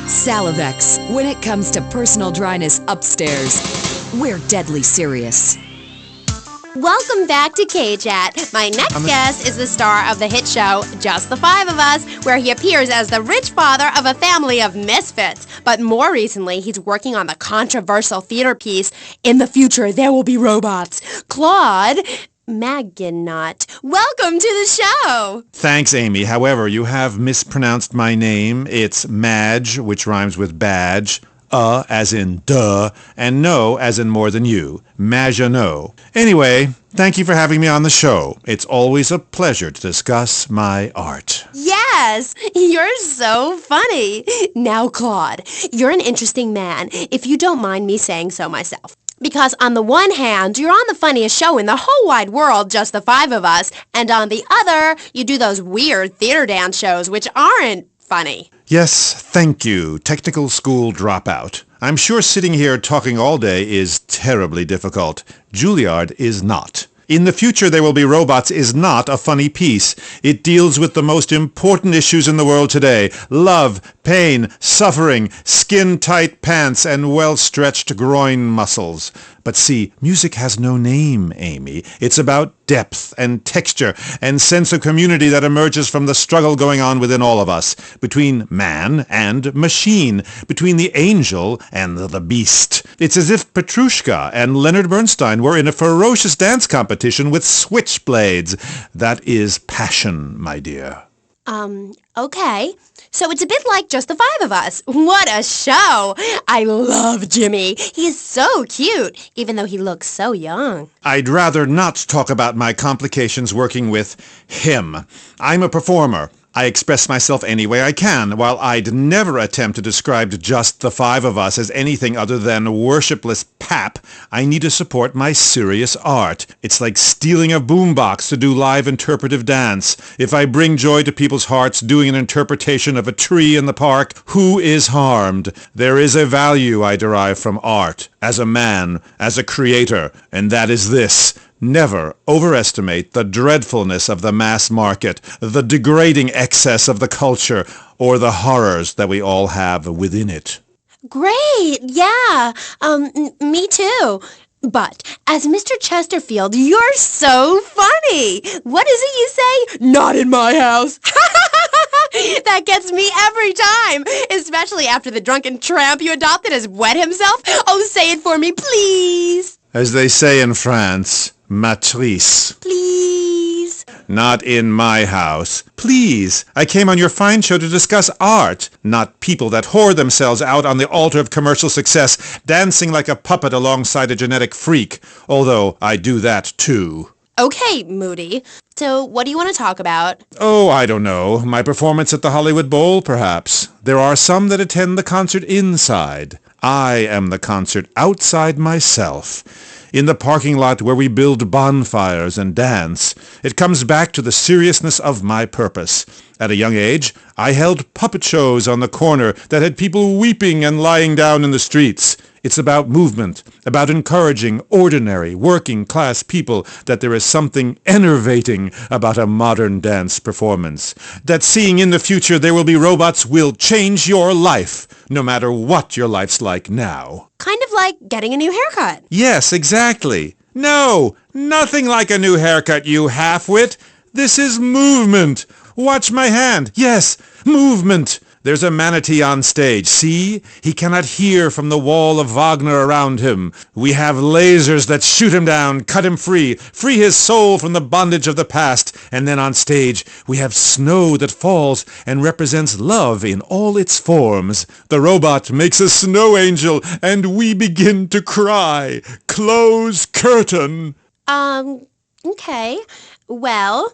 Salivex, when it comes to personal dryness upstairs, we're deadly serious. Welcome back to K-Chat. My next guest is the star of the hit show, Just the Five of Us, where he appears as the rich father of a family of misfits. But more recently, he's working on the controversial theater piece, In the Future, There Will Be Robots. Claude Maginot, welcome to the show. Thanks, Amy. However, you have mispronounced my name. It's Madge, which rhymes with badge. As in duh, and no as in more than you. Maginot. Anyway, thank you for having me on the show. It's always a pleasure to discuss my art. Yes, you're so funny. Now, Claude, you're an interesting man, if you don't mind me saying so myself. Because on the one hand, you're on the funniest show in the whole wide world, Just the Five of Us, and on the other, you do those weird theater dance shows which aren't funny. Yes, thank you, technical school dropout. I'm sure sitting here talking all day is terribly difficult. Juilliard is not. In the Future There Will Be Robots is not a funny piece. It deals with the most important issues in the world today. Love, pain, suffering, skin-tight pants, and well-stretched groin muscles. But see, music has no name, Amy. It's about depth and texture and sense of community that emerges from the struggle going on within all of us, between man and machine, between the angel and the beast. It's as if Petrushka and Leonard Bernstein were in a ferocious dance competition with switchblades. That is passion, my dear. Okay. So it's a bit like Just the Five of Us. What a show! I love Jimmy. He's so cute, even though he looks so young. I'd rather not talk about my complications working with him. I'm a performer. I express myself any way I can, while I'd never attempt to describe Just the Five of Us as anything other than worshipless pap. I need to support my serious art. It's like stealing a boombox to do live interpretive dance. If I bring joy to people's hearts doing an interpretation of a tree in the park, who is harmed? There is a value I derive from art, as a man, as a creator, and that is this. Never overestimate the dreadfulness of the mass market, the degrading excess of the culture, or the horrors that we all have within it. Great, yeah, me too. But, as Mr. Chesterfield, you're so funny. What is it you say? Not in my house. That gets me every time, especially after the drunken tramp you adopted has wet himself. Oh, say it for me, please. As they say in France, matrice. Please. Not in my house. Please. I came on your fine show to discuss art, not people that whore themselves out on the altar of commercial success, dancing like a puppet alongside a genetic freak, although I do that too. Okay, Moody. So, what do you want to talk about? Oh, I don't know. My performance at the Hollywood Bowl, perhaps. There are some that attend the concert inside. I am the concert outside myself. In the parking lot where we build bonfires and dance. It comes back to the seriousness of my purpose. At a young age, I held puppet shows on the corner that had people weeping and lying down in the streets. It's about movement, about encouraging ordinary, working-class people that there is something enervating about a modern dance performance. That seeing in the future there will be robots will change your life, no matter what your life's like now. Kind of like getting a new haircut. Yes, exactly. No, nothing like a new haircut, you half-wit. This is movement. Watch my hand. Yes, movement. There's a manatee on stage. See? He cannot hear from the wall of Wagner around him. We have lasers that shoot him down, cut him free his soul from the bondage of the past. And then on stage, we have snow that falls and represents love in all its forms. The robot makes a snow angel, and we begin to cry. Close curtain. Okay. Well,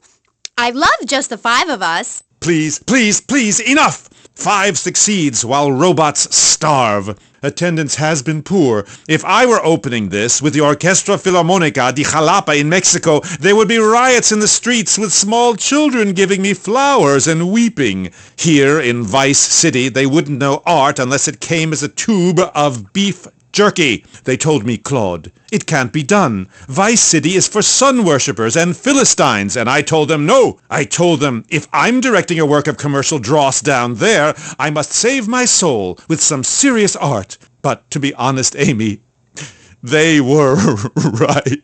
I love Just the Five of Us. Please, please, please, enough! 5 succeeds while robots starve. Attendance has been poor. If I were opening this with the Orquestra Filarmonica de Jalapa in Mexico, there would be riots in the streets with small children giving me flowers and weeping. Here in Vice City, they wouldn't know art unless it came as a tube of beef jerky. They told me, Claude, it can't be done. Vice City is for sun worshippers and Philistines, and I told them no. I told them, if I'm directing a work of commercial dross down there, I must save my soul with some serious art. But to be honest, Amy, they were right.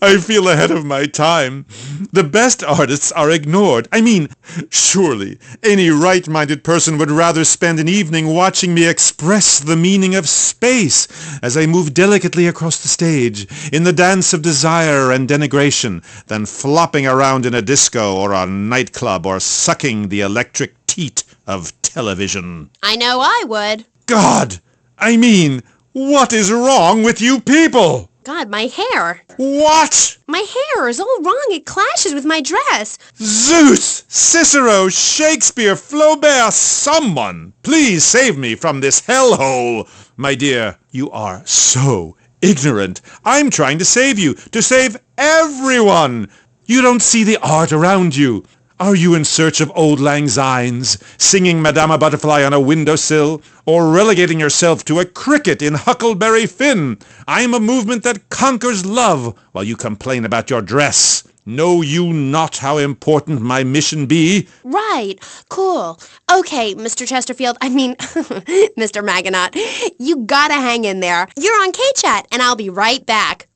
I feel ahead of my time. The best artists are ignored. I mean, surely any right-minded person would rather spend an evening watching me express the meaning of space as I move delicately across the stage in the dance of desire and denigration than flopping around in a disco or a nightclub or sucking the electric teat of television. I know I would. God! I mean, what is wrong with you people? God, my hair. What? My hair is all wrong. It clashes with my dress. Zeus! Cicero! Shakespeare! Flaubert! Someone! Please save me from this hellhole! My dear, you are so ignorant. I'm trying to save you. To save everyone! You don't see the art around you. Are you in search of Auld Lang Synes, singing Madama Butterfly on a windowsill, or relegating yourself to a cricket in Huckleberry Finn? I am a movement that conquers love, while you complain about your dress. Know you not how important my mission be? Right. Cool. Okay, Mr. Chesterfield. Mr. Maginot. You gotta hang in there. You're on K-Chat, and I'll be right back.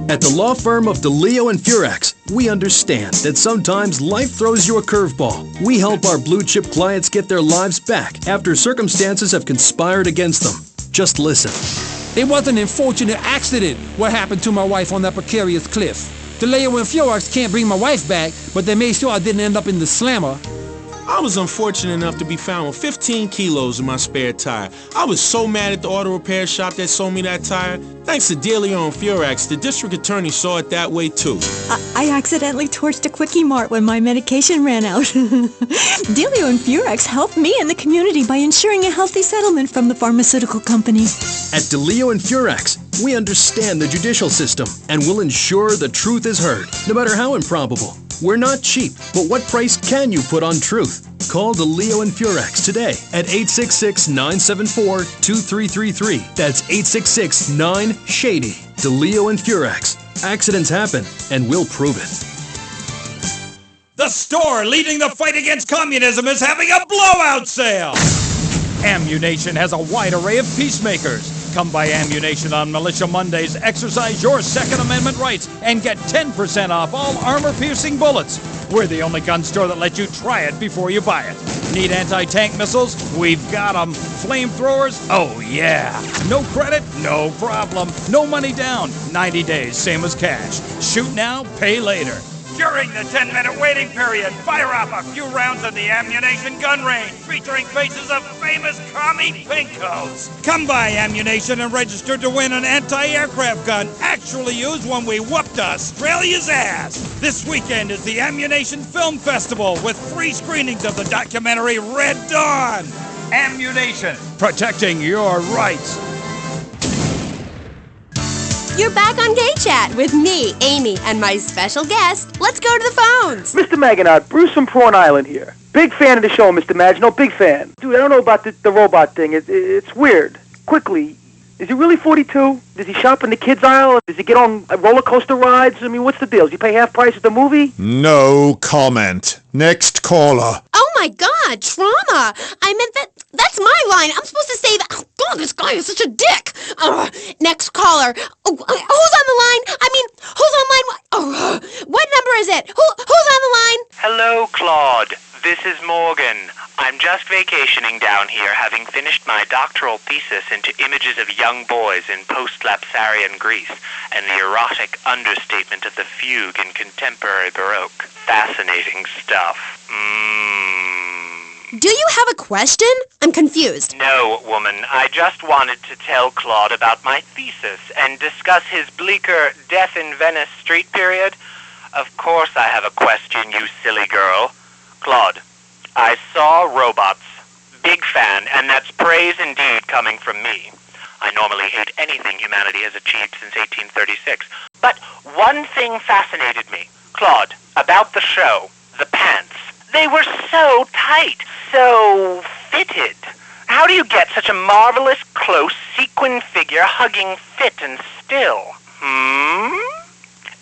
At the law firm of Delio and Furax, we understand that sometimes life throws you a curveball. We help our blue-chip clients get their lives back after circumstances have conspired against them. Just listen. It was an unfortunate accident what happened to my wife on that precarious cliff. Delio and Furax can't bring my wife back, but they made sure I didn't end up in the slammer. I was unfortunate enough to be found with 15 kilos in my spare tire. I was so mad at the auto repair shop that sold me that tire. Thanks to Delio and Furax, the district attorney saw it that way too. I accidentally torched a Quickie Mart when my medication ran out. Delio and Furax helped me and the community by ensuring a healthy settlement from the pharmaceutical company. At Delio and Furax, we understand the judicial system and will ensure the truth is heard, no matter how improbable. We're not cheap, but what price can you put on truth? Call Delio and Furax today at 866-974-2333. That's 866-9-SHADY. Delio and Furax. Accidents happen, and we'll prove it. The store leading the fight against communism is having a blowout sale! Ammu-Nation has a wide array of peacemakers. Come by Ammu-Nation on Militia Mondays, exercise your Second Amendment rights, and get 10% off all armor-piercing bullets. We're the only gun store that lets you try it before you buy it. Need anti-tank missiles? We've got them. Flamethrowers? Oh yeah. No credit? No problem. No money down. 90 days, same as cash. Shoot now, pay later. During the 10-minute waiting period, fire up a few rounds of the Ammu-Nation gun range, featuring faces of famous commie pinkos. Come by Ammu-Nation and register to win an anti-aircraft gun actually used when we whooped Australia's ass. This weekend is the Ammu-Nation Film Festival with free screenings of the documentary Red Dawn. Ammu-Nation, protecting your rights. You're back on K-Chat with me, Amy, and my special guest. Let's go to the phones. Mr. Maginot, Bruce from Prawn Island here. Big fan of the show, Mr. Maginot, big fan. Dude, I don't know about the robot thing. It's weird. Quickly, is he really 42? Does he shop in the kids' aisle? Does he get on roller coaster rides? I mean, what's the deal? Does he pay half price at the movie? No comment. Next caller. Oh my God, trauma! I meant that's my line. I'm supposed to say that. Oh God, this guy is such a dick. Next caller. Oh, who's on the line? Who's online? What number is it? Who's on the line? Hello, Claude. This is Morgan. I'm just vacationing down here, having finished my doctoral thesis into images of young boys in post-Lapsarian Greece and the erotic understatement of the fugue in contemporary Baroque. Fascinating stuff. Do you have a question? I'm confused. No, woman. I just wanted to tell Claude about my thesis and discuss his bleaker Death in Venice street period. Of course I have a question, you silly girl. Claude, I saw robots big fan, and that's praise indeed coming from me. I normally hate anything humanity has achieved since 1836. But one thing fascinated me, Claude, about the show, the pants. They were so tight, so fitted. How do you get such a marvelous, close, sequin figure hugging fit and still?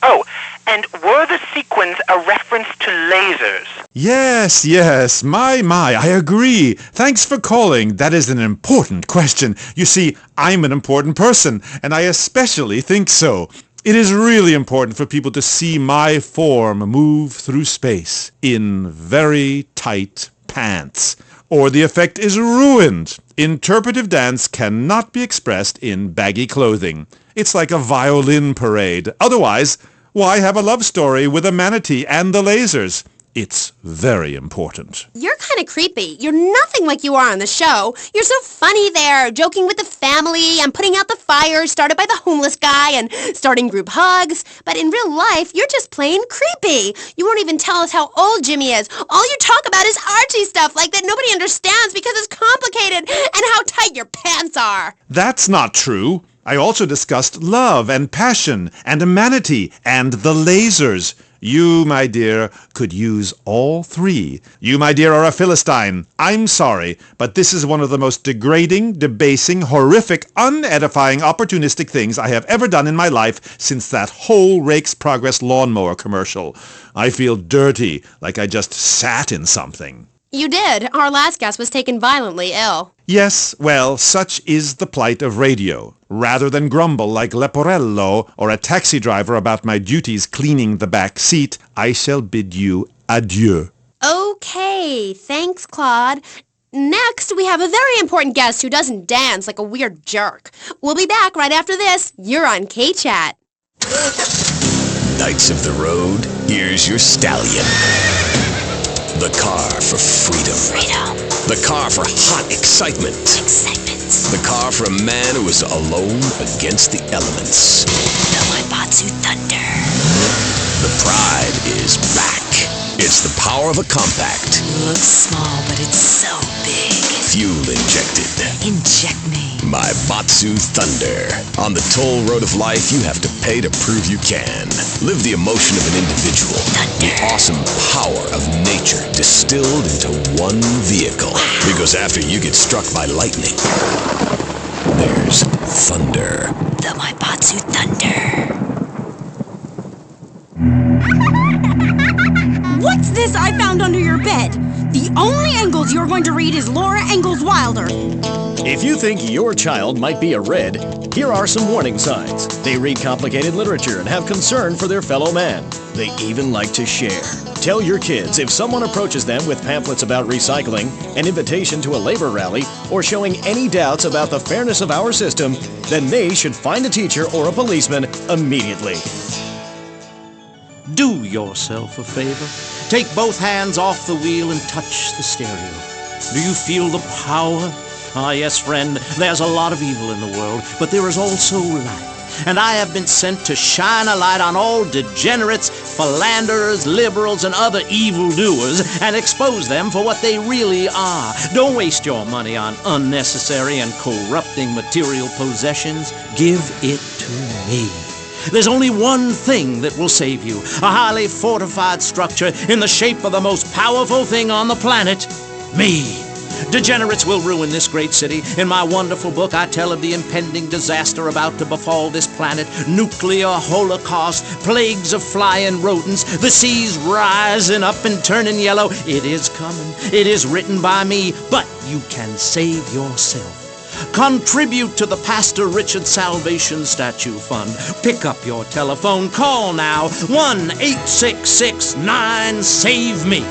Oh, and were the sequins a reference to lasers? Yes, my, I agree. Thanks for calling. That is an important question. You see, I'm an important person, and I especially think so. It is really important for people to see my form move through space in very tight pants, or the effect is ruined. Interpretive dance cannot be expressed in baggy clothing. It's like a violin parade. Otherwise, why have a love story with a manatee and the lasers? It's very important. You're kind of creepy. You're nothing like you are on the show. You're so funny there, joking with the family and putting out the fires started by the homeless guy and starting group hugs. But in real life, you're just plain creepy. You won't even tell us how old Jimmy is. All you talk about is Archie stuff like that nobody understands because it's complicated and how tight your pants are. That's not true. I also discussed love and passion and a manatee and the lasers. You, my dear, could use all three. You, my dear, are a Philistine. I'm sorry, but this is one of the most degrading, debasing, horrific, unedifying, opportunistic things I have ever done in my life since that whole Rake's Progress lawnmower commercial. I feel dirty, like I just sat in something. You did. Our last guest was taken violently ill. Yes, well, such is the plight of radio. Rather than grumble like Leporello or a taxi driver about my duties cleaning the back seat, I shall bid you adieu. Okay, thanks, Claude. Next, we have a very important guest who doesn't dance like a weird jerk. We'll be back right after this. You're on K-Chat. Knights of the road, here's your stallion. The car for freedom. The car for hot excitement. The car for a man who is alone against the elements. The Maibatsu Thunder. The pride is back. It's the power of a compact. Looks small, but it's so big. Fuel injected. Inject me. Maibatsu Thunder. On the toll road of life, you have to pay to prove you can. Live the emotion of an individual. Thunder. The awesome power of nature distilled into one vehicle. Wow. Because after you get struck by lightning, there's thunder. The Maibatsu Thunder. What's this I found under your bed? The only Engels you're going to read is Laura Ingalls Wilder. If you think your child might be a red, here are some warning signs. They read complicated literature and have concern for their fellow man. They even like to share. Tell your kids if someone approaches them with pamphlets about recycling, an invitation to a labor rally, or showing any doubts about the fairness of our system, then they should find a teacher or a policeman immediately. Do yourself a favor. Take both hands off the wheel and touch the stereo. Do you feel the power? Ah, yes, friend, there's a lot of evil in the world, but there is also light. And I have been sent to shine a light on all degenerates, philanderers, liberals, and other evildoers, and expose them for what they really are. Don't waste your money on unnecessary and corrupting material possessions. Give it to me. There's only one thing that will save you, a highly fortified structure in the shape of the most powerful thing on the planet, me. Degenerates will ruin this great city. In my wonderful book, I tell of the impending disaster about to befall this planet, nuclear holocaust, plagues of flying rodents, the seas rising up and turning yellow. It is coming. It is written by me, but you can save yourself. Contribute to the Pastor Richard Salvation Statue Fund. Pick up your telephone. Call now. 1-866-9-SAVE-ME.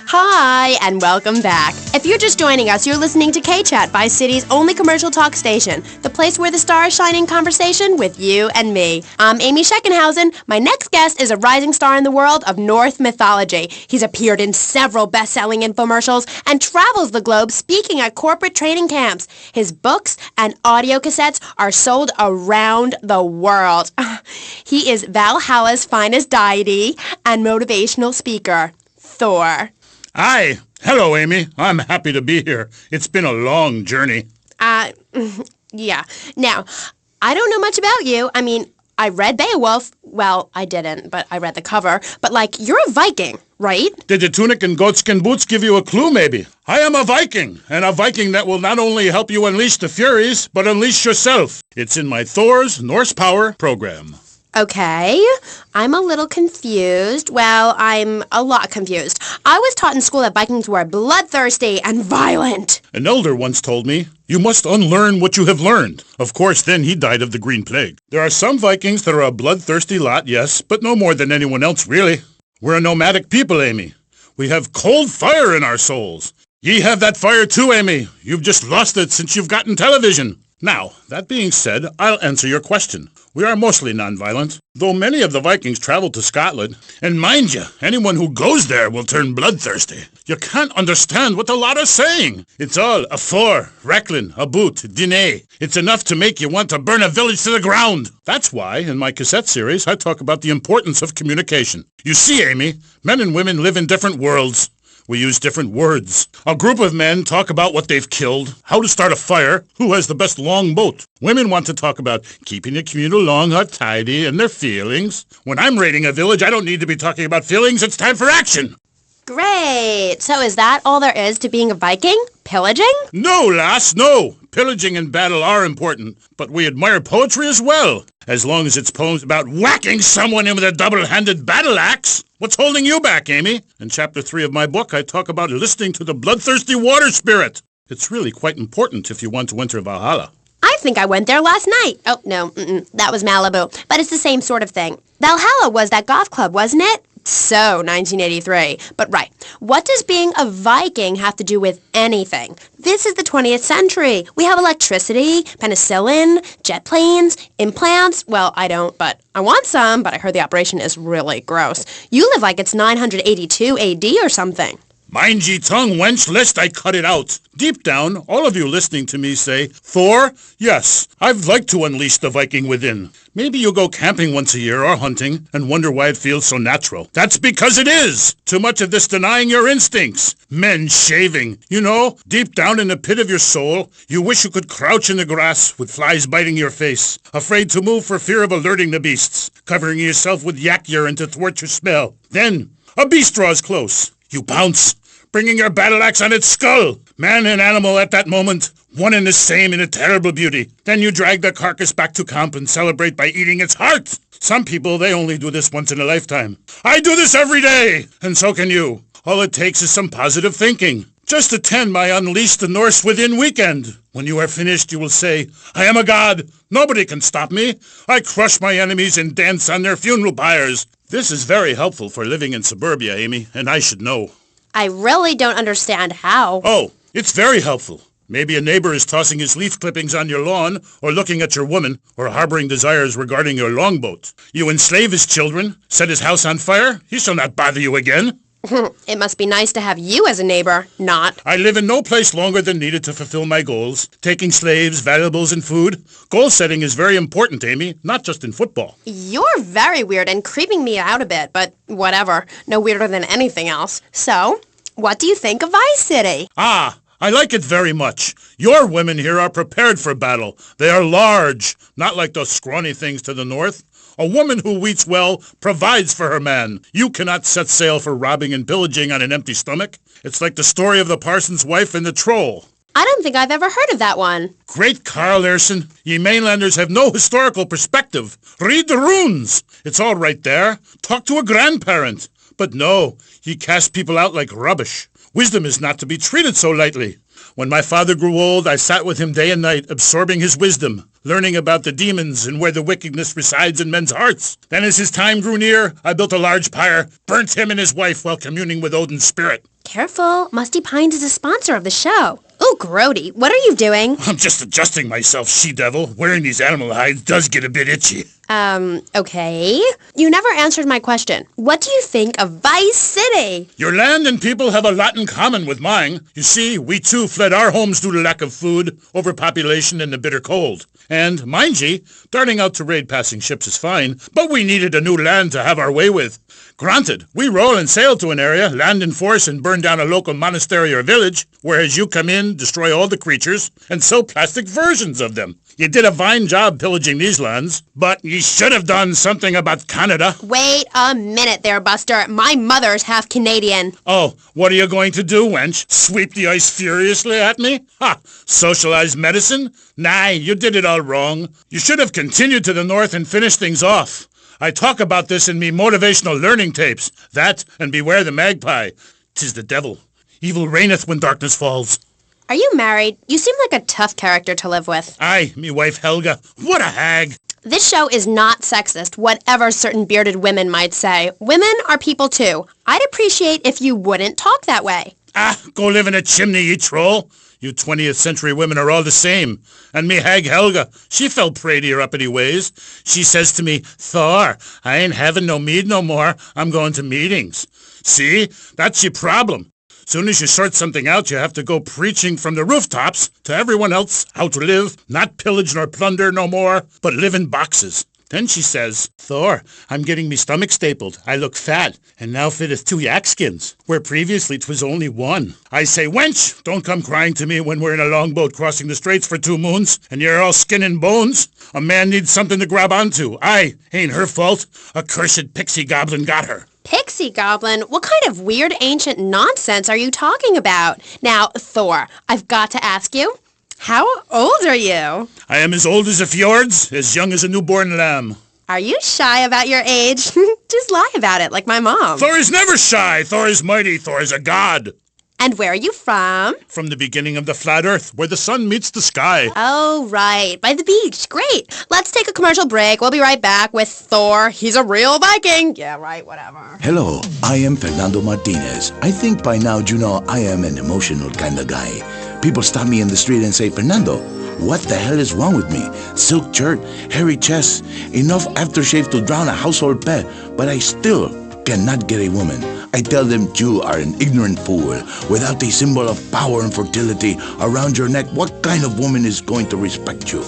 Hi, and welcome back. If you're just joining us, you're listening to K-Chat, Vice City's only commercial talk station, the place where the stars shine in conversation with you and me. I'm Amy Sheckenhausen. My next guest is a rising star in the world of Norse mythology. He's appeared in several best-selling infomercials and travels the globe speaking at corporate training camps. His books and audio cassettes are sold around the world. He is Valhalla's finest deity and motivational speaker, Thor. Hi, Hello, Amy. I'm happy to be here. It's been a long journey. Yeah. Now, I don't know much about you. I mean, I read Beowulf. Well, I didn't, but I read the cover. But, like, you're a Viking, right? Did the tunic and goatskin boots give you a clue, maybe? I am a Viking, and a Viking that will not only help you unleash the Furies, but unleash yourself. It's in my Thor's Norse Power program. Okay, I'm a little confused. Well, I'm a lot confused. I was taught in school that Vikings were bloodthirsty and violent. An elder once told me, you must unlearn what you have learned. Of course, then he died of the Green Plague. There are some Vikings that are a bloodthirsty lot, yes, but no more than anyone else, really. We're a nomadic people, Amy. We have cold fire in our souls. Ye have that fire too, Amy. You've just lost it since you've gotten television. Now, that being said, I'll answer your question. We are mostly non-violent, though many of the Vikings traveled to Scotland. And mind you, anyone who goes there will turn bloodthirsty. You can't understand what the lot are saying. It's all a for, recklin, a boot, dîner. It's enough to make you want to burn a village to the ground. That's why, in my cassette series, I talk about the importance of communication. You see, Amy, men and women live in different worlds. We use different words. A group of men talk about what they've killed, how to start a fire, who has the best long boat. Women want to talk about keeping the communal long hut tidy and their feelings. When I'm raiding a village, I don't need to be talking about feelings. It's time for action. Great. So is that all there is to being a Viking? Pillaging? No, lass, no. Pillaging and battle are important, but we admire poetry as well, as long as it's poems about whacking someone in with a double-handed battle axe. What's holding you back, Amy? In Chapter 3 of my book, I talk about listening to the bloodthirsty water spirit. It's really quite important if you want to enter Valhalla. I think I went there last night. Oh, no, that was Malibu. But it's the same sort of thing. Valhalla was that goth club, wasn't it? So, 1983. But right, what does being a Viking have to do with anything? This is the 20th century. We have electricity, penicillin, jet planes, implants. Well, I don't, but I want some, but I heard the operation is really gross. You live like it's 982 AD or something. Mind ye tongue, wench, lest I cut it out. Deep down, all of you listening to me say, Thor, yes, I'd like to unleash the Viking within. Maybe you go camping once a year or hunting and wonder why it feels so natural. That's because it is. Too much of this denying your instincts. Men shaving. You know, deep down in the pit of your soul, you wish you could crouch in the grass with flies biting your face, afraid to move for fear of alerting the beasts, covering yourself with yak urine to thwart your smell. Then, a beast draws close. You pounce, bringing your battle axe on its skull. Man and animal at that moment, one and the same in a terrible beauty. Then you drag the carcass back to camp and celebrate by eating its heart. Some people, they only do this once in a lifetime. I do this every day, and so can you. All it takes is some positive thinking. Just attend my Unleash the Norse Within weekend. When you are finished, you will say, I am a god. Nobody can stop me. I crush my enemies and dance on their funeral pyres. This is very helpful for living in suburbia, Amy, and I should know. I really don't understand how. Oh, it's very helpful. Maybe a neighbor is tossing his leaf clippings on your lawn, or looking at your woman, or harboring desires regarding your longboat. You enslave his children, set his house on fire, he shall not bother you again. It must be nice to have you as a neighbor, not. I live in no place longer than needed to fulfill my goals. Taking slaves, valuables, and food. Goal setting is very important, Amy, not just in football. You're very weird and creeping me out a bit, but whatever. No weirder than anything else. So, what do you think of Vice City? Ah, I like it very much. Your women here are prepared for battle. They are large, not like those scrawny things to the north. A woman who eats well provides for her man. You cannot set sail for robbing and pillaging on an empty stomach. It's like the story of the parson's wife and the troll. I don't think I've ever heard of that one. Great Carl Erson. Ye mainlanders have no historical perspective. Read the runes. It's all right there. Talk to a grandparent. But no, ye cast people out like rubbish. Wisdom is not to be treated so lightly. When my father grew old, I sat with him day and night, absorbing his wisdom, learning about the demons and where the wickedness resides in men's hearts. Then as his time grew near, I built a large pyre, burnt him and his wife while communing with Odin's spirit. Careful, Musty Pines is a sponsor of the show. Ooh, Grody, what are you doing? I'm just adjusting myself, she-devil. Wearing these animal hides does get a bit itchy. Okay. You never answered my question. What do you think of Vice City? Your land and people have a lot in common with mine. You see, we too fled our homes due to lack of food, overpopulation, and the bitter cold. And, mind ye, darting out to raid passing ships is fine, but we needed a new land to have our way with. Granted, we roll and sail to an area, land in force, and burn down a local monastery or village, whereas you come in, destroy all the creatures, and sell plastic versions of them. You did a fine job pillaging these lands, but you should have done something about Canada. Wait a minute there, Buster. My mother's half Canadian. Oh, what are you going to do, wench? Sweep the ice furiously at me? Ha! Socialized medicine? Nah, you did it all wrong. You should have continued to the north and finished things off. I talk about this in me motivational learning tapes. That, and beware the magpie. 'Tis the devil. Evil reigneth when darkness falls. Are you married? You seem like a tough character to live with. Aye, me wife Helga. What a hag! This show is not sexist, whatever certain bearded women might say. Women are people too. I'd appreciate if you wouldn't talk that way. Ah, go live in a chimney, you troll. You 20th century women are all the same. And me hag Helga, she fell prey to your uppity ways. She says to me, Thor, I ain't having no mead no more. I'm going to meetings. See? That's your problem. Soon as you sort something out, you have to go preaching from the rooftops to everyone else how to live, not pillage nor plunder no more, but live in boxes. Then she says, Thor, I'm getting me stomach stapled. I look fat, and now fitteth 2 yak skins, where previously 'twas only 1. I say, wench, don't come crying to me when we're in a longboat crossing the straits for 2 moons, and you're all skin and bones. A man needs something to grab onto. Aye, ain't her fault. A cursed pixie goblin got her. Pixie goblin? What kind of weird ancient nonsense are you talking about? Now, Thor, I've got to ask you, how old are you? I am as old as the fjords, as young as a newborn lamb. Are you shy about your age? Just lie about it, like my mom. Thor is never shy. Thor is mighty. Thor is a god. And where are you from? From the beginning of the flat earth, where the sun meets the sky. Oh, right. By the beach. Great. Let's take a commercial break. We'll be right back with Thor. He's a real Viking. Yeah, right, whatever. Hello, I am Fernando Martinez. I think by now you know I am an emotional kind of guy. People stop me in the street and say, Fernando, what the hell is wrong with me? Silk shirt, hairy chest, enough aftershave to drown a household pet, but I still cannot get a woman. I tell them you are an ignorant fool. Without a symbol of power and fertility around your neck, what kind of woman is going to respect you?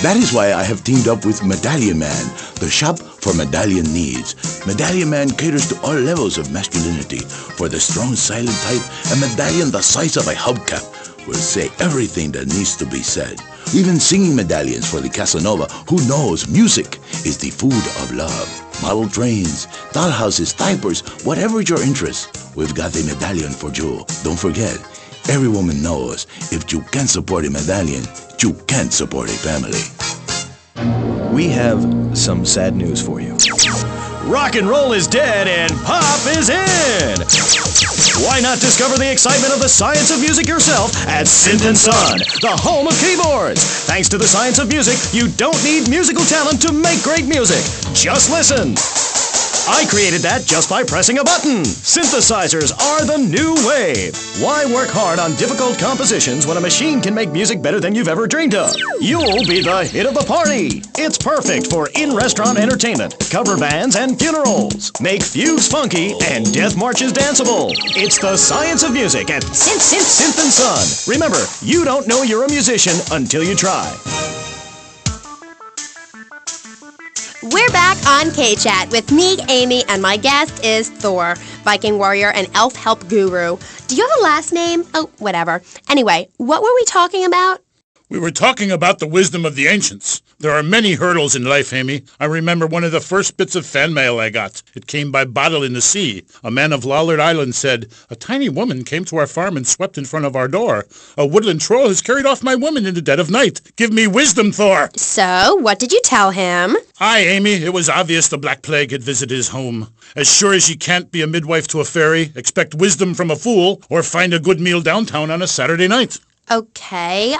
That is why I have teamed up with Medallion Man, the shop for medallion needs. Medallion Man caters to all levels of masculinity. For the strong, silent type, a medallion the size of a hubcap will say everything that needs to be said. Even singing medallions for the Casanova, who knows music is the food of love. Model trains, dollhouses, diapers, whatever your interest, we've got a medallion for you. Don't forget, every woman knows if you can't support a medallion, you can't support a family. We have some sad news for you. Rock and roll is dead and pop is in! Why not discover the excitement of the science of music yourself at Synth and Son, the home of keyboards? Thanks to the science of music, you don't need musical talent to make great music. Just listen. I created that just by pressing a button. Synthesizers are the new wave. Why work hard on difficult compositions when a machine can make music better than you've ever dreamed of? You'll be the hit of the party. It's perfect for in-restaurant entertainment, cover bands, and funerals. Make fugues funky and death marches danceable. It's the science of music at Synth and Son. Remember, you don't know you're a musician until you try. We're back on K-Chat with me, Amy, and my guest is Thor, Viking warrior and elf help guru. Do you have a last name? Oh, whatever. Anyway, what were we talking about? We were talking about the wisdom of the ancients. There are many hurdles in life, Amy. I remember one of the first bits of fan mail I got. It came by bottle in the sea. A man of Lollard Island said, a tiny woman came to our farm and swept in front of our door. A woodland troll has carried off my woman in the dead of night. Give me wisdom, Thor. So, what did you tell him? Aye, Amy, it was obvious the Black Plague had visited his home. As sure as you can't be a midwife to a fairy, expect wisdom from a fool, or find a good meal downtown on a Saturday night. Okay.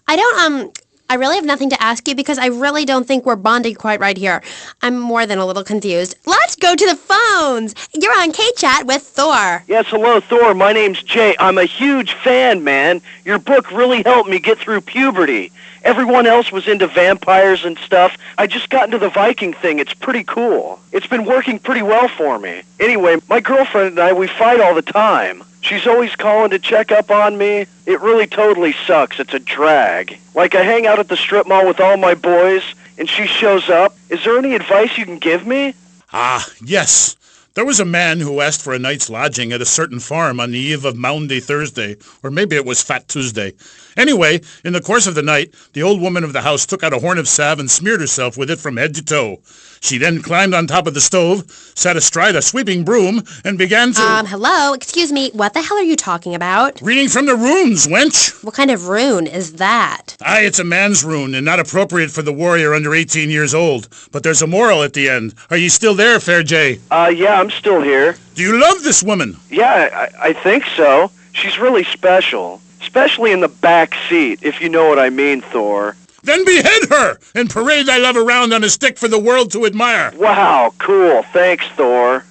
I don't I really have nothing to ask you because I really don't think we're bonding quite right here. I'm more than a little confused. Let's go to the phones. You're on K-Chat with Thor. Yes, hello, Thor. My name's Jay. I'm a huge fan, man. Your book really helped me get through puberty. Everyone else was into vampires and stuff. I just got into the Viking thing. It's pretty cool. It's been working pretty well for me. Anyway, my girlfriend and I, we fight all the time. She's always calling to check up on me. It really totally sucks. It's a drag. Like, I hang out at the strip mall with all my boys, and she shows up. Is there any advice you can give me? Ah, yes. There was a man who asked for a night's lodging at a certain farm on the eve of Maundy Thursday, or maybe it was Fat Tuesday. Anyway, in the course of the night, the old woman of the house took out a horn of salve and smeared herself with it from head to toe. She then climbed on top of the stove, sat astride a sweeping broom, and began to... Hello? Excuse me, what the hell are you talking about? Reading from the runes, wench! What kind of rune is that? Aye, it's a man's rune, and not appropriate for the warrior under 18 years old. But there's a moral at the end. Are ye still there, Fair Jay? Yeah, I'm still here. Do you love this woman? Yeah, I think so. She's really special. Especially in the back seat, if you know what I mean, Thor. Then behead her, and parade thy love around on a stick for the world to admire. Wow, cool. Thanks, Thor.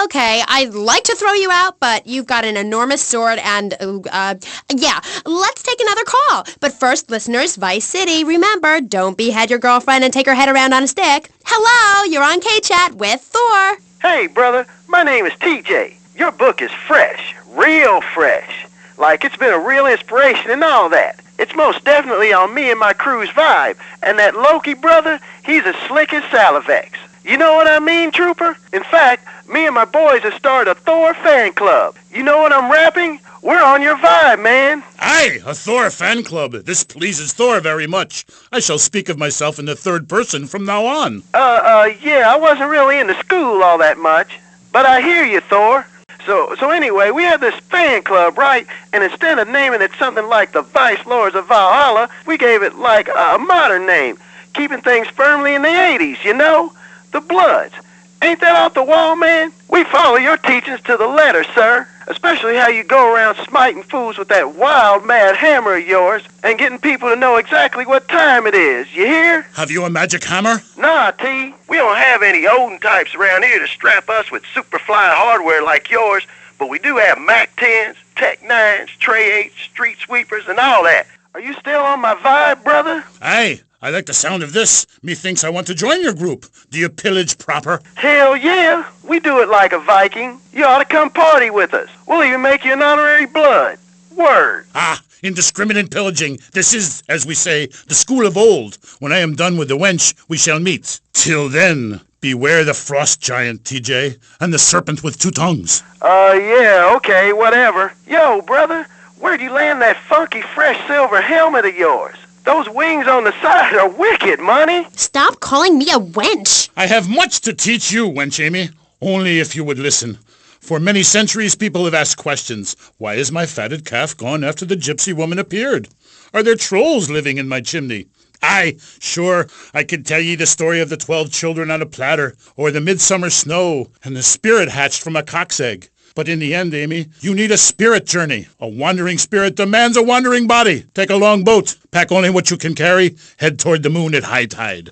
Okay, I'd like to throw you out, but you've got an enormous sword and, yeah, let's take another call. But first, listeners, Vice City, remember, don't behead your girlfriend and take her head around on a stick. Hello, you're on K-Chat with Thor. Hey, brother, my name is TJ. Your book is fresh, real fresh. Like, it's been a real inspiration and all that. It's most definitely on me and my crew's vibe. And that Loki brother, he's as slick as Salivex. You know what I mean, Trooper? In fact, me and my boys have started a Thor fan club. You know what I'm rapping? We're on your vibe, man. Aye, a Thor fan club. This pleases Thor very much. I shall speak of myself in the third person from now on. Yeah, I wasn't really into school all that much. But I hear you, Thor. So anyway, we have this fan club, right? And instead of naming it something like the Vice Lords of Valhalla, we gave it like a modern name, keeping things firmly in the 80s, you know? The Bloods. Ain't that off the wall, man? We follow your teachings to the letter, sir. Especially how you go around smiting fools with that wild, mad hammer of yours and getting people to know exactly what time it is. You hear? Have you a magic hammer? Nah, T. We don't have any olden types around here to strap us with superfly hardware like yours, but we do have Mac 10s, Tech 9s, Trey 8s, Street Sweepers, and all that. Are you still on my vibe, brother? Aye. I like the sound of this. Methinks I want to join your group. Do you pillage proper? Hell yeah. We do it like a Viking. You ought to come party with us. We'll even make you an honorary blood. Word. Ah, indiscriminate pillaging. This is, as we say, the school of old. When I am done with the wench, we shall meet. Till then, beware the frost giant, TJ, and the serpent with two tongues. Yeah, okay, whatever. Yo, brother, where'd you land that funky fresh silver helmet of yours? Those wings on the side are wicked, money. Stop calling me a wench. I have much to teach you, wench Amy. Only if you would listen. For many centuries, people have asked questions. Why is my fatted calf gone after the gypsy woman appeared? Are there trolls living in my chimney? Aye, sure, I could tell ye the story of the 12 children on a platter, or the midsummer snow, and the spirit hatched from a cock's egg. But in the end, Amy, you need a spirit journey. A wandering spirit demands a wandering body. Take a long boat. Pack only what you can carry. Head toward the moon at high tide.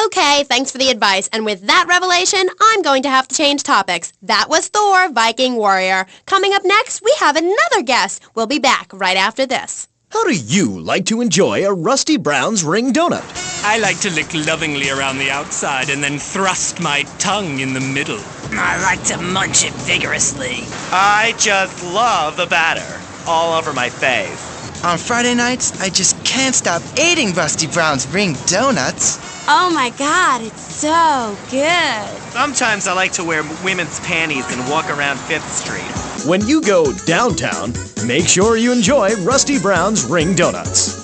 Okay, thanks for the advice. And with that revelation, I'm going to have to change topics. That was Thor, Viking Warrior. Coming up next, we have another guest. We'll be back right after this. How do you like to enjoy a Rusty Brown's ring donut? I like to lick lovingly around the outside and then thrust my tongue in the middle. I like to munch it vigorously. I just love the batter all over my face. On Friday nights, I just can't stop eating Rusty Brown's ring donuts. Oh my God, it's so good. Sometimes I like to wear women's panties and walk around 5th Street. When you go downtown, make sure you enjoy Rusty Brown's ring donuts.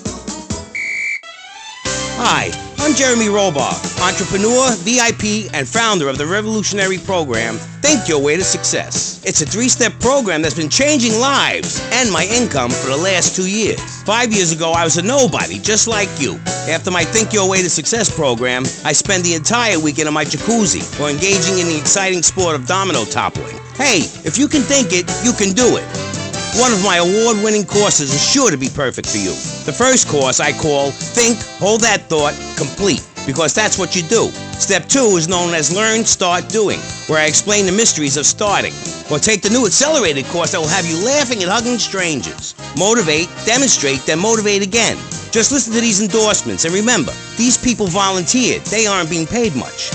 Hi, I'm Jeremy Robar, entrepreneur, VIP, and founder of the revolutionary program, Think Your Way to Success. It's a 3-step program that's been changing lives and my income for the last 2 years. 5 years ago, I was a nobody, just like you. After my Think Your Way to Success program, I spend the entire weekend in my jacuzzi or engaging in the exciting sport of domino toppling. Hey, if you can think it, you can do it. One of my award-winning courses is sure to be perfect for you. The first course I call Think, Hold That Thought, Complete, because that's what you do. Step 2 is known as Learn, Start, Doing, where I explain the mysteries of starting. Or take the new accelerated course that will have you laughing and hugging strangers. Motivate, demonstrate, then motivate again. Just listen to these endorsements, and remember, these people volunteered. They aren't being paid much.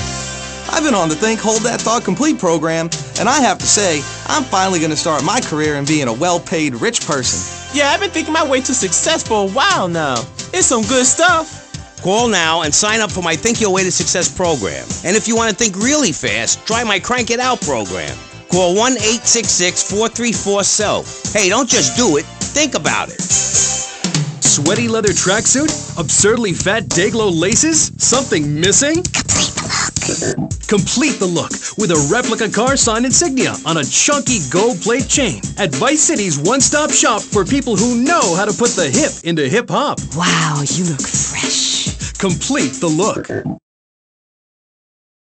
I've been on the Think, Hold That Thought Complete program, and I have to say, I'm finally going to start my career in being a well-paid rich person. Yeah, I've been thinking my way to success for a while now. It's some good stuff. Call now and sign up for my Think Your Way to Success program. And if you want to think really fast, try my Crank It Out program. Call 1-866-434-SELF. Hey, don't just do it. Think about it. Sweaty leather tracksuit? Absurdly fat Dayglow laces? Something missing? Complete the look with a replica car sign insignia on a chunky gold plate chain at Vice City's one-stop shop for people who know how to put the hip into hip-hop. Wow, you look fresh. Complete the look.